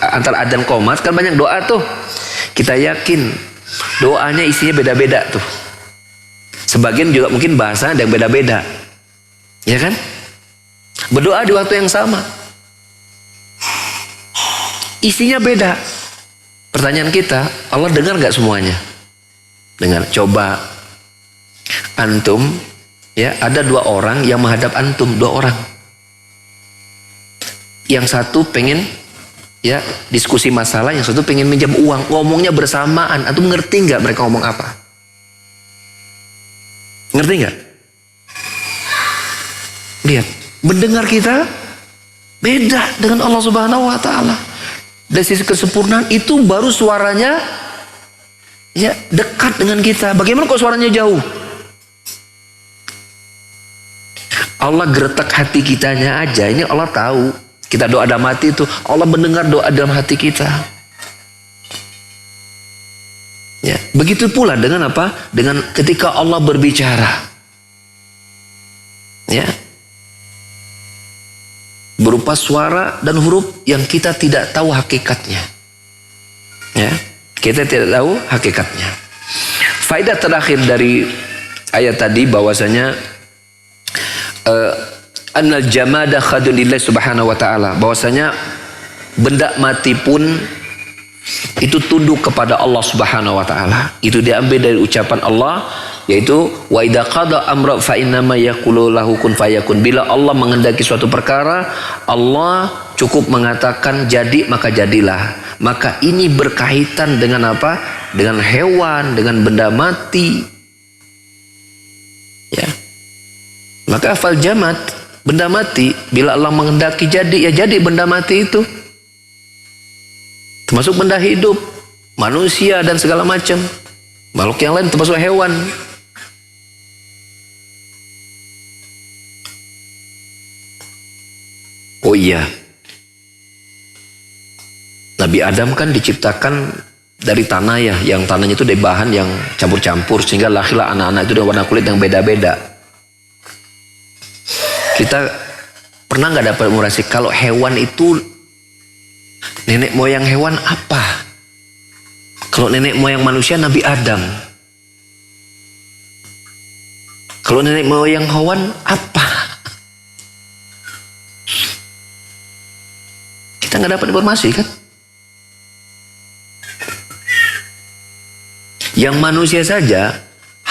antara adzan qomat kan banyak doa tuh. Kita yakin doanya isinya beda-beda tuh. Sebagian juga mungkin bahasa ada yang beda-beda, ya kan? Berdoa di waktu yang sama, isinya beda. Pertanyaan kita, Allah dengar nggak semuanya? Dengar. Coba antum, ya ada dua orang yang menghadap antum, dua orang. Yang satu pengen ya diskusi masalah, yang satu pengen minjam uang, ngomongnya bersamaan. Antum ngerti nggak mereka ngomong apa? Ngerti nggak? Lihat, mendengar kita beda dengan Allah Subhanahu wa taala. Dari sisi kesempurnaan itu baru suaranya ya dekat dengan kita. Bagaimana kok suaranya jauh? Allah geretak hati kitanya aja, ini Allah tahu. Kita doa dalam hati itu, Allah mendengar doa dalam hati kita. Ya, begitu pula dengan apa? Dengan ketika Allah berbicara. Ya. Berupa suara dan huruf yang kita tidak tahu hakikatnya. Ya, kita tidak tahu hakikatnya. Faedah terakhir dari ayat tadi bahwasanya annal jamada khadun lillahi subhanahu wa ta'ala, bahwasanya benda mati pun itu tunduk kepada Allah Subhanahu wa taala. Itu diambil dari ucapan Allah, yaitu wa idza qada amra fa innama yaqulu lahu kun fayakun. Bila Allah mengendaki suatu perkara, Allah cukup mengatakan jadi maka jadilah. Maka ini berkaitan dengan apa? Dengan hewan, dengan benda mati. Ya. Maka afal jamat, benda mati, bila Allah menghendaki jadi, ya jadi benda mati itu. Termasuk benda hidup, manusia dan segala macam. Makhluk yang lain termasuk hewan. Oh iya, Nabi Adam kan diciptakan dari tanah ya, yang tanahnya itu dari bahan yang campur-campur, sehingga lahirlah anak-anak itu dengan warna kulit yang beda-beda. Kita pernah nggak dapat murasi kalau hewan itu nenek moyang hewan apa? Kalau nenek moyang manusia Nabi Adam. Kalau nenek moyang hewan apa? Kita nggak dapat informasi kan? Yang manusia saja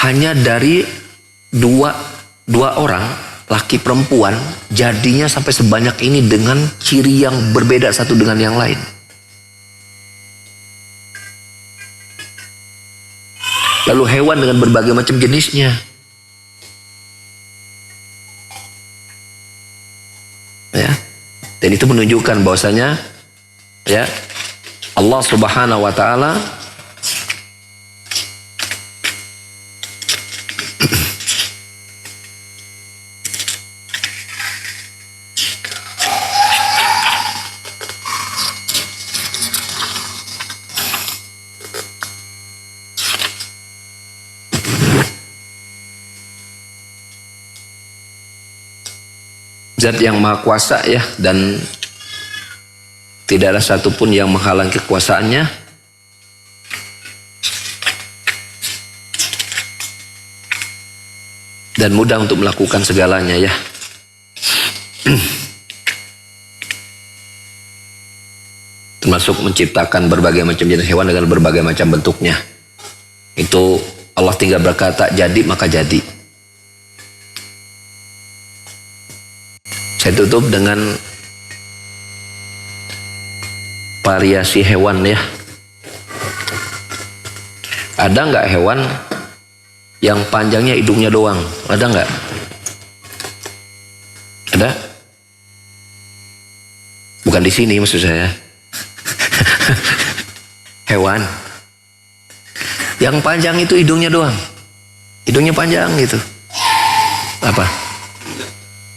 hanya dari dua orang, laki perempuan, jadinya sampai sebanyak ini dengan ciri yang berbeda satu dengan yang lain. Lalu hewan dengan berbagai macam jenisnya. Ya. Dan itu menunjukkan bahwasanya ya Allah Subhanahu wa taala Zat yang maha kuasa ya, dan tidak ada satupun yang menghalangi kekuasaannya. Dan mudah untuk melakukan segalanya ya. Termasuk menciptakan berbagai macam jenis hewan dengan berbagai macam bentuknya. Itu Allah tinggal berkata jadi maka jadi. Saya tutup dengan variasi hewan ya. Ada nggak hewan yang panjangnya hidungnya doang? Ada nggak? Ada? Bukan di sini maksud saya. Hewan yang panjang itu hidungnya doang. Hidungnya panjang gitu. Apa?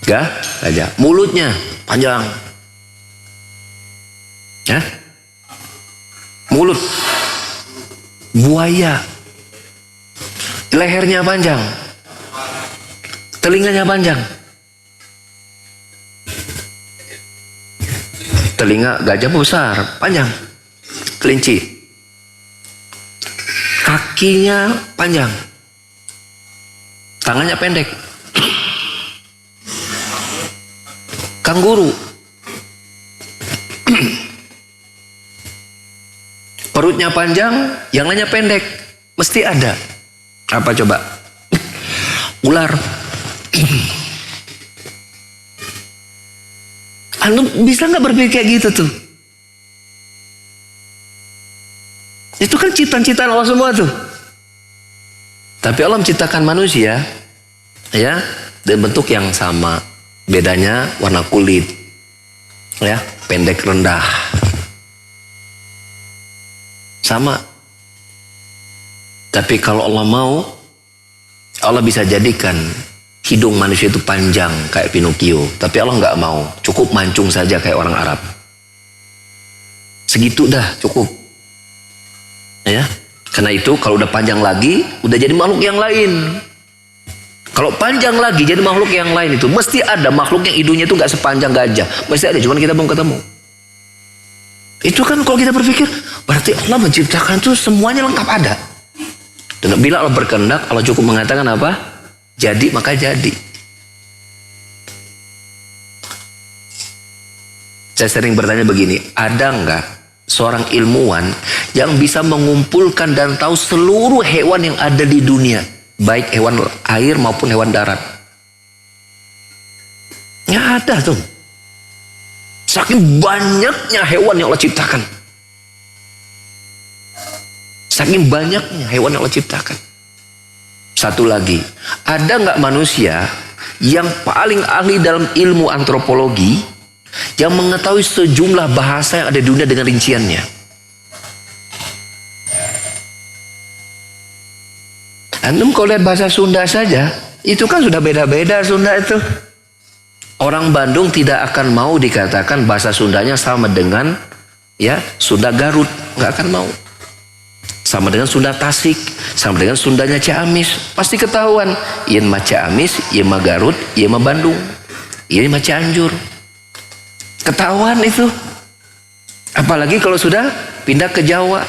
Gajah. Mulutnya panjang. Ya? Mulut. Buaya. Lehernya panjang. Telinganya panjang. Telinga gajah besar, panjang. Kelinci. Kakinya panjang. Tangannya pendek. Kanguru. Perutnya panjang, yang lainnya pendek. Mesti ada. Apa coba? Ular. Anda bisa nggak berpikir kayak gitu tuh? Itu kan ciptaan-ciptaan Allah semua tuh. Tapi Allah menciptakan manusia ya dengan bentuk yang sama. Bedanya warna kulit, ya, pendek rendah, sama. Tapi kalau Allah mau, Allah bisa jadikan hidung manusia itu panjang kayak Pinocchio. Tapi Allah nggak mau, cukup mancung saja kayak orang Arab. Segitu dah cukup, ya. Karena itu kalau udah panjang lagi, udah jadi makhluk yang lain. Kalau panjang lagi jadi makhluk yang lain itu mesti ada makhluk yang hidungnya itu nggak sepanjang gajah, mesti ada, cuman kita belum ketemu. Itu kan kalau kita berpikir berarti Allah menciptakan itu semuanya lengkap ada. Dan bila Allah berkehendak, Allah cukup mengatakan apa? Jadi maka jadi. Saya sering bertanya begini, ada nggak seorang ilmuwan yang bisa mengumpulkan dan tahu seluruh hewan yang ada di dunia? Baik hewan air maupun hewan darat. Nggak ada tuh. Saking banyaknya hewan yang Allah ciptakan. Saking banyaknya hewan yang Allah ciptakan. Satu lagi, ada nggak manusia yang paling ahli dalam ilmu antropologi yang mengetahui sejumlah bahasa yang ada di dunia dengan rinciannya? Antum kalau lihat bahasa Sunda saja, itu kan sudah beda-beda Sunda itu. Orang Bandung tidak akan mau dikatakan bahasa Sundanya sama dengan ya Sunda Garut, nggak akan mau. Sama dengan Sunda Tasik, sama dengan Sundanya Ciamis, pasti ketahuan. Ieu mah Ciamis, ieu mah Garut, ieu mah Bandung, ieu mah Cianjur. Ketahuan itu. Apalagi kalau sudah pindah ke Jawa.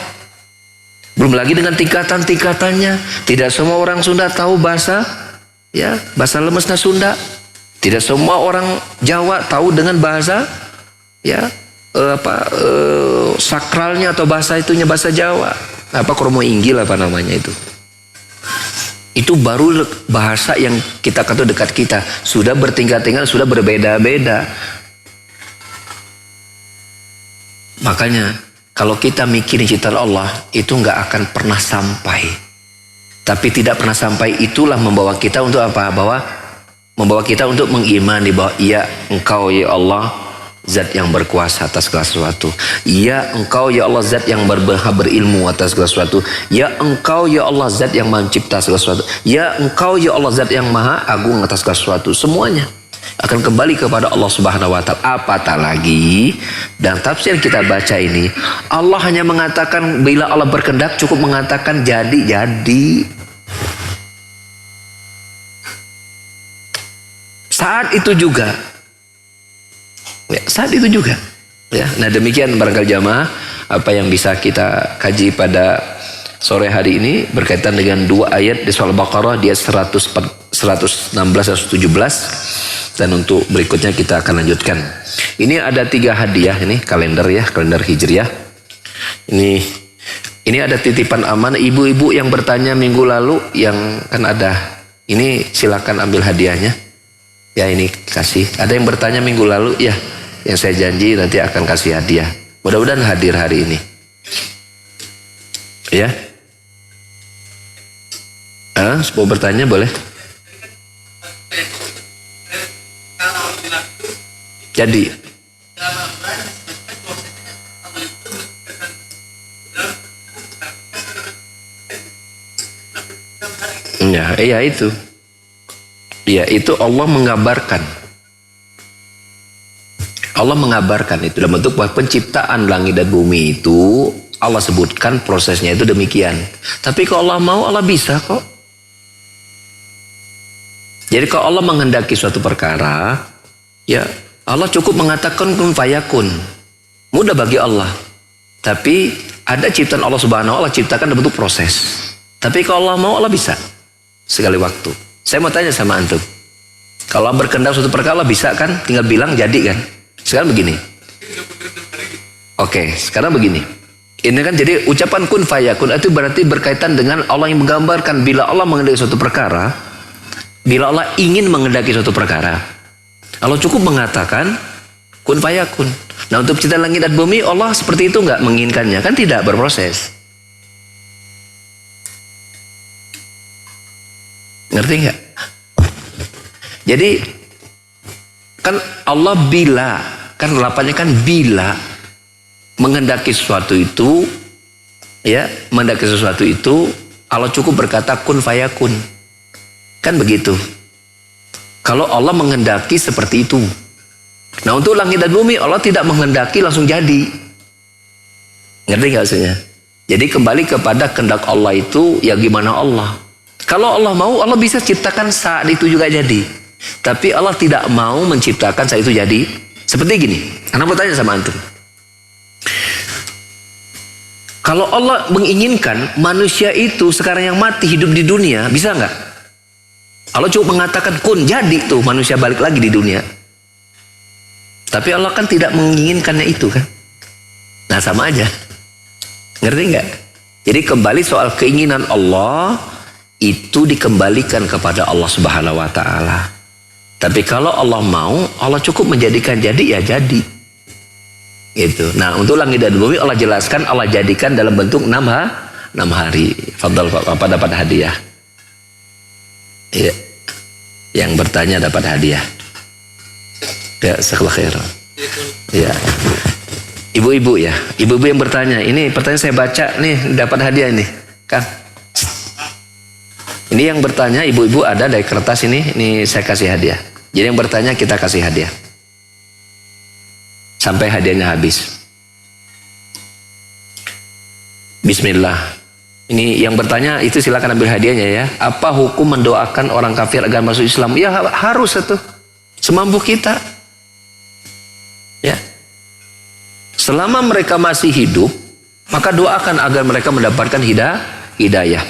Belum lagi dengan tingkatan-tingkatannya. Tidak semua orang Sunda tahu bahasa ya, bahasa lemesna Sunda. Tidak semua orang Jawa tahu dengan bahasa ya sakralnya atau bahasa itunya bahasa Jawa. Apa kromo inggil apa namanya itu. Itu baru bahasa yang kita kata dekat kita. Sudah bertingkat-tingkat, sudah berbeda-beda. Makanya kalau kita mikirin ciptaan Allah itu nggak akan pernah sampai. Tapi tidak pernah sampai itulah membawa kita untuk apa? Membawa kita untuk mengimani bahwa iya Engkau ya Allah Zat yang berkuasa atas segala sesuatu. Ya Engkau ya Allah Zat yang berilmu atas segala sesuatu. Ya Engkau ya Allah Zat yang mencipta segala sesuatu. Ya Engkau ya Allah Zat yang maha agung atas segala sesuatu. Semuanya akan kembali kepada Allah Subhanahu wa Ta'ala. Apatah lagi dan tafsir kita baca ini, Allah hanya mengatakan bila Allah berkehendak, cukup mengatakan jadi. Saat itu juga ya, nah demikian barangkali jamaah apa yang bisa kita kaji pada sore hari ini berkaitan dengan dua ayat di surah Al-Baqarah, di ayat 116 dan 117, dan untuk berikutnya kita akan lanjutkan. Ini ada 3 hadiah, ini kalender ya, kalender Hijriah. Ini ada titipan aman ibu-ibu yang bertanya minggu lalu yang kan ada. Ini silakan ambil hadiahnya. Ya ini kasih. Ada yang bertanya minggu lalu ya, yang saya janji nanti akan kasih hadiah. Mudah-mudahan hadir hari ini. Ya. Mau bertanya boleh. Jadi. Ya, iya itu. Ya, itu Allah mengabarkan. Allah mengabarkan itu dalam bentuk bahwa penciptaan langit dan bumi itu Allah sebutkan prosesnya itu demikian. Tapi kalau Allah mau, Allah bisa kok. Jadi kalau Allah menghendaki suatu perkara, ya Allah cukup mengatakan kun fayakun. Mudah bagi Allah. Tapi ada ciptaan Allah Subhanahu wa Ta'ala ciptakan dalam bentuk proses. Tapi kalau Allah mau, Allah bisa. Sekali waktu. Saya mau tanya sama antum. Kalau Allah berkehendak suatu perkara, Allah bisa kan? Tinggal bilang jadi kan? Sekarang begini. Oke, sekarang begini. Ini kan jadi ucapan kun fayakun itu berarti berkaitan dengan Allah yang menggambarkan bila Allah menghendaki suatu perkara, bila Allah ingin menghendaki suatu perkara, Allah cukup mengatakan kun fayakun. Nah untuk penciptaan langit dan bumi Allah seperti itu nggak menginginkannya, kan tidak berproses. Ngerti nggak? Jadi kan Allah bila, kan lapannya kan bila menghendaki sesuatu itu, ya menghendaki sesuatu itu Allah cukup berkata kun fayakun, kan begitu. Kalau Allah menghendaki seperti itu. Nah untuk langit dan bumi Allah tidak menghendaki langsung jadi. Ngerti nggak maksudnya? Jadi kembali kepada kehendak Allah itu ya gimana Allah. Kalau Allah mau, Allah bisa ciptakan saat itu juga jadi. Tapi Allah tidak mau menciptakan saat itu jadi. Seperti gini, anak bertanya sama antum. Kalau Allah menginginkan manusia itu sekarang yang mati hidup di dunia, bisa nggak? Allah cukup mengatakan kun, jadi tuh manusia balik lagi di dunia. Tapi Allah kan tidak menginginkannya itu kan. Nah sama aja. Ngerti nggak? Jadi kembali soal keinginan Allah itu dikembalikan kepada Allah Subhanahu wa Ta'ala. Tapi kalau Allah mau, Allah cukup menjadikan jadi ya jadi. Gitu. Nah, untuk langit dan bumi Allah jelaskan, Allah jadikan dalam bentuk 6 hari. Fadal Bapak dapat hadiah. Iya. Yang bertanya dapat hadiah. Ya, sekolah khair. Ya. Ibu-ibu ya. Ibu-ibu yang bertanya, ini pertanyaan saya baca nih, dapat hadiah ini. Kang. Ini yang bertanya, ibu-ibu ada dari kertas ini saya kasih hadiah. Jadi yang bertanya kita kasih hadiah. Sampai hadiahnya habis. Bismillah. Ini yang bertanya itu silakan ambil hadiahnya ya. Apa hukum mendoakan orang kafir agar masuk Islam? Ya harus itu. Semampu kita. Ya. Selama mereka masih hidup, maka doakan agar mereka mendapatkan hidayah.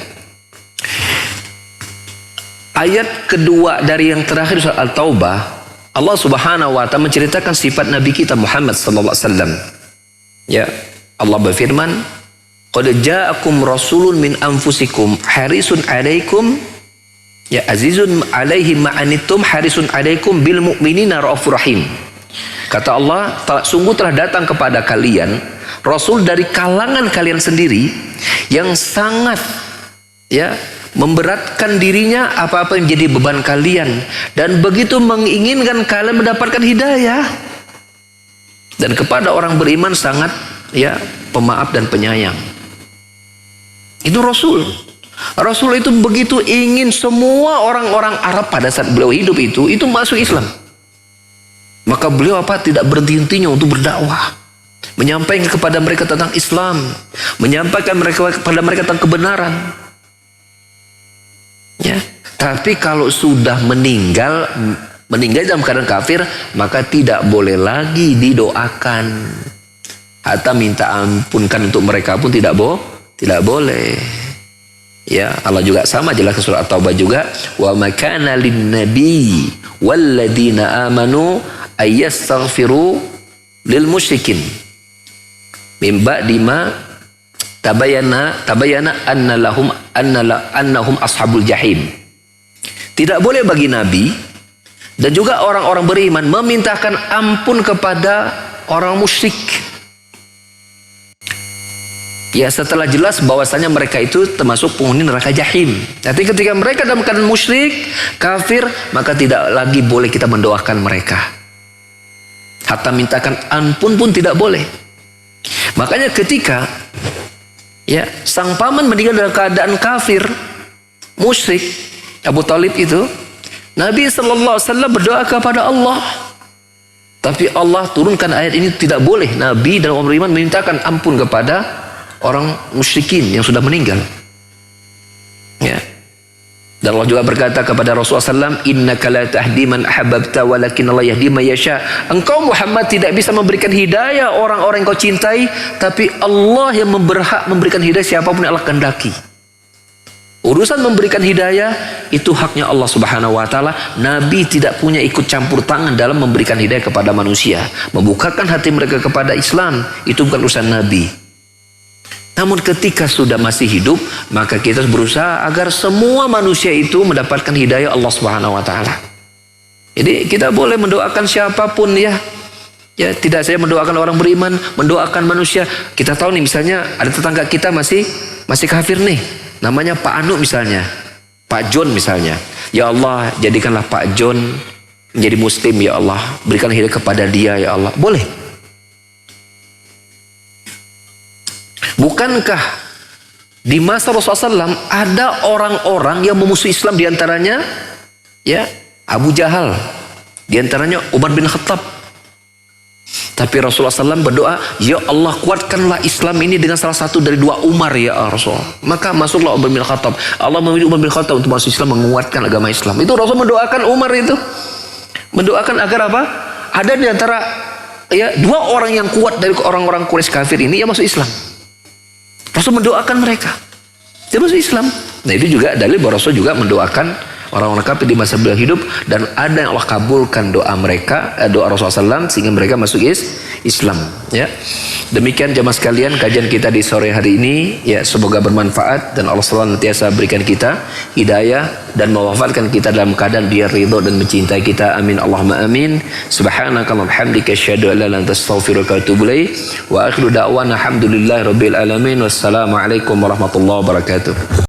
Ayat kedua dari yang terakhir surah Al-Taubah, Allah Subhanahu wa taala menceritakan sifat Nabi kita Muhammad sallallahu alaihi wasallam. Ya, Allah berfirman, "Qad ja'akum rasulun min anfusikum harisun 'alaikum ya azizun 'alaihi ma'anittum harisun 'alaikum bil mu'minina raufur rahim." Kata Allah, sungguh telah datang kepada kalian rasul dari kalangan kalian sendiri yang sangat memberatkan dirinya apa-apa yang menjadi beban kalian dan begitu menginginkan kalian mendapatkan hidayah, dan kepada orang beriman sangat pemaaf dan penyayang. Itu Rasul itu begitu ingin semua orang-orang Arab pada saat beliau hidup itu masuk Islam, maka beliau tidak berhenti-hentinya untuk berdakwah, menyampaikan kepada mereka tentang Islam, menyampaikan kepada mereka tentang kebenaran. Ya, tapi kalau sudah meninggal dalam keadaan kafir, maka tidak boleh lagi didoakan. Hatta minta ampunkan untuk mereka pun tidak boleh. Ya, Allah juga sama jelas surah At-Taubah juga, wa makana lin-nabi walladzina amanu ayyastaghfiru lil musyrikin min ba'di ma tabayyana annahum ashabul jahim. Tidak boleh bagi Nabi dan juga orang-orang beriman memintakan ampun kepada orang musyrik. Ya, setelah jelas bahwasanya mereka itu termasuk penghuni neraka jahim. Jadi ketika mereka dalam keadaan musyrik, kafir, maka tidak lagi boleh kita mendoakan mereka. Hatta mintakan ampun pun tidak boleh. Makanya ketika sang paman meninggal dalam keadaan kafir, musyrik, Abu Talib itu, Nabi sallallahu alaihi wasallam berdoa kepada Allah. Tapi Allah turunkan ayat ini, tidak boleh Nabi dan orang beriman memintakan ampun kepada orang musyrikin yang sudah meninggal. Ya. Dan Allah juga berkata kepada Rasulullah SAW, innaka la tahdi man ahbabta walakin Allah yahdi man yasha. Engkau Muhammad tidak bisa memberikan hidayah orang-orang yang kau cintai, tapi Allah yang berhak memberikan hidayah siapapun yang Allah kehendaki. Urusan memberikan hidayah itu haknya Allah Subhanahu wa taala. Nabi tidak punya ikut campur tangan dalam memberikan hidayah kepada manusia. Membukakan hati mereka kepada Islam itu bukan urusan Nabi. Namun ketika sudah masih hidup, maka kita berusaha agar semua manusia itu mendapatkan hidayah Allah Subhanahu wa taala. Jadi kita boleh mendoakan siapapun ya. Ya, tidak saya mendoakan orang beriman, mendoakan manusia. Kita tahu nih misalnya ada tetangga kita masih kafir nih. Namanya Pak Anu misalnya. Pak John misalnya. Ya Allah, jadikanlah Pak John menjadi muslim ya Allah. Berikan hidayah kepada dia ya Allah. Boleh. Bukankah di masa Rasulullah SAW ada orang-orang yang memusuhi Islam, diantaranya Abu Jahal, diantaranya Umar bin Khattab. Tapi Rasulullah SAW berdoa, ya Allah kuatkanlah Islam ini dengan salah satu dari dua Umar ya Rasul. Maka masuklah Umar bin Khattab. Allah memilih Umar bin Khattab untuk masuk Islam, menguatkan agama Islam. Itu Rasul mendoakan Umar itu, mendoakan agar apa? Ada di antara dua orang yang kuat dari orang-orang Quraisy kafir ini yang masuk Islam. Rasul mendoakan mereka, dia masuk Islam. Nah itu juga dalil bahwa Rasul juga mendoakan orang-orang kafir di masa beliau hidup, dan ada yang Allah kabulkan doa mereka, doa Rasulullah SAW sehingga mereka masuk Islam. Ya, demikian jemaah sekalian kajian kita di sore hari ini. Ya, semoga bermanfaat dan Allah senantiasa berikan kita hidayah dan mewafatkan kita dalam keadaan Dia ridha dan mencintai kita. Amin Allahumma amin. Subhanakallahumma hamdika asyhadu an la ilaha illa anta astaghfiruka wa atubu ilaik. Wa akhiru da'wana alhamdulillahirabbil alamin. Wassalamualaikum warahmatullahi wabarakatuh.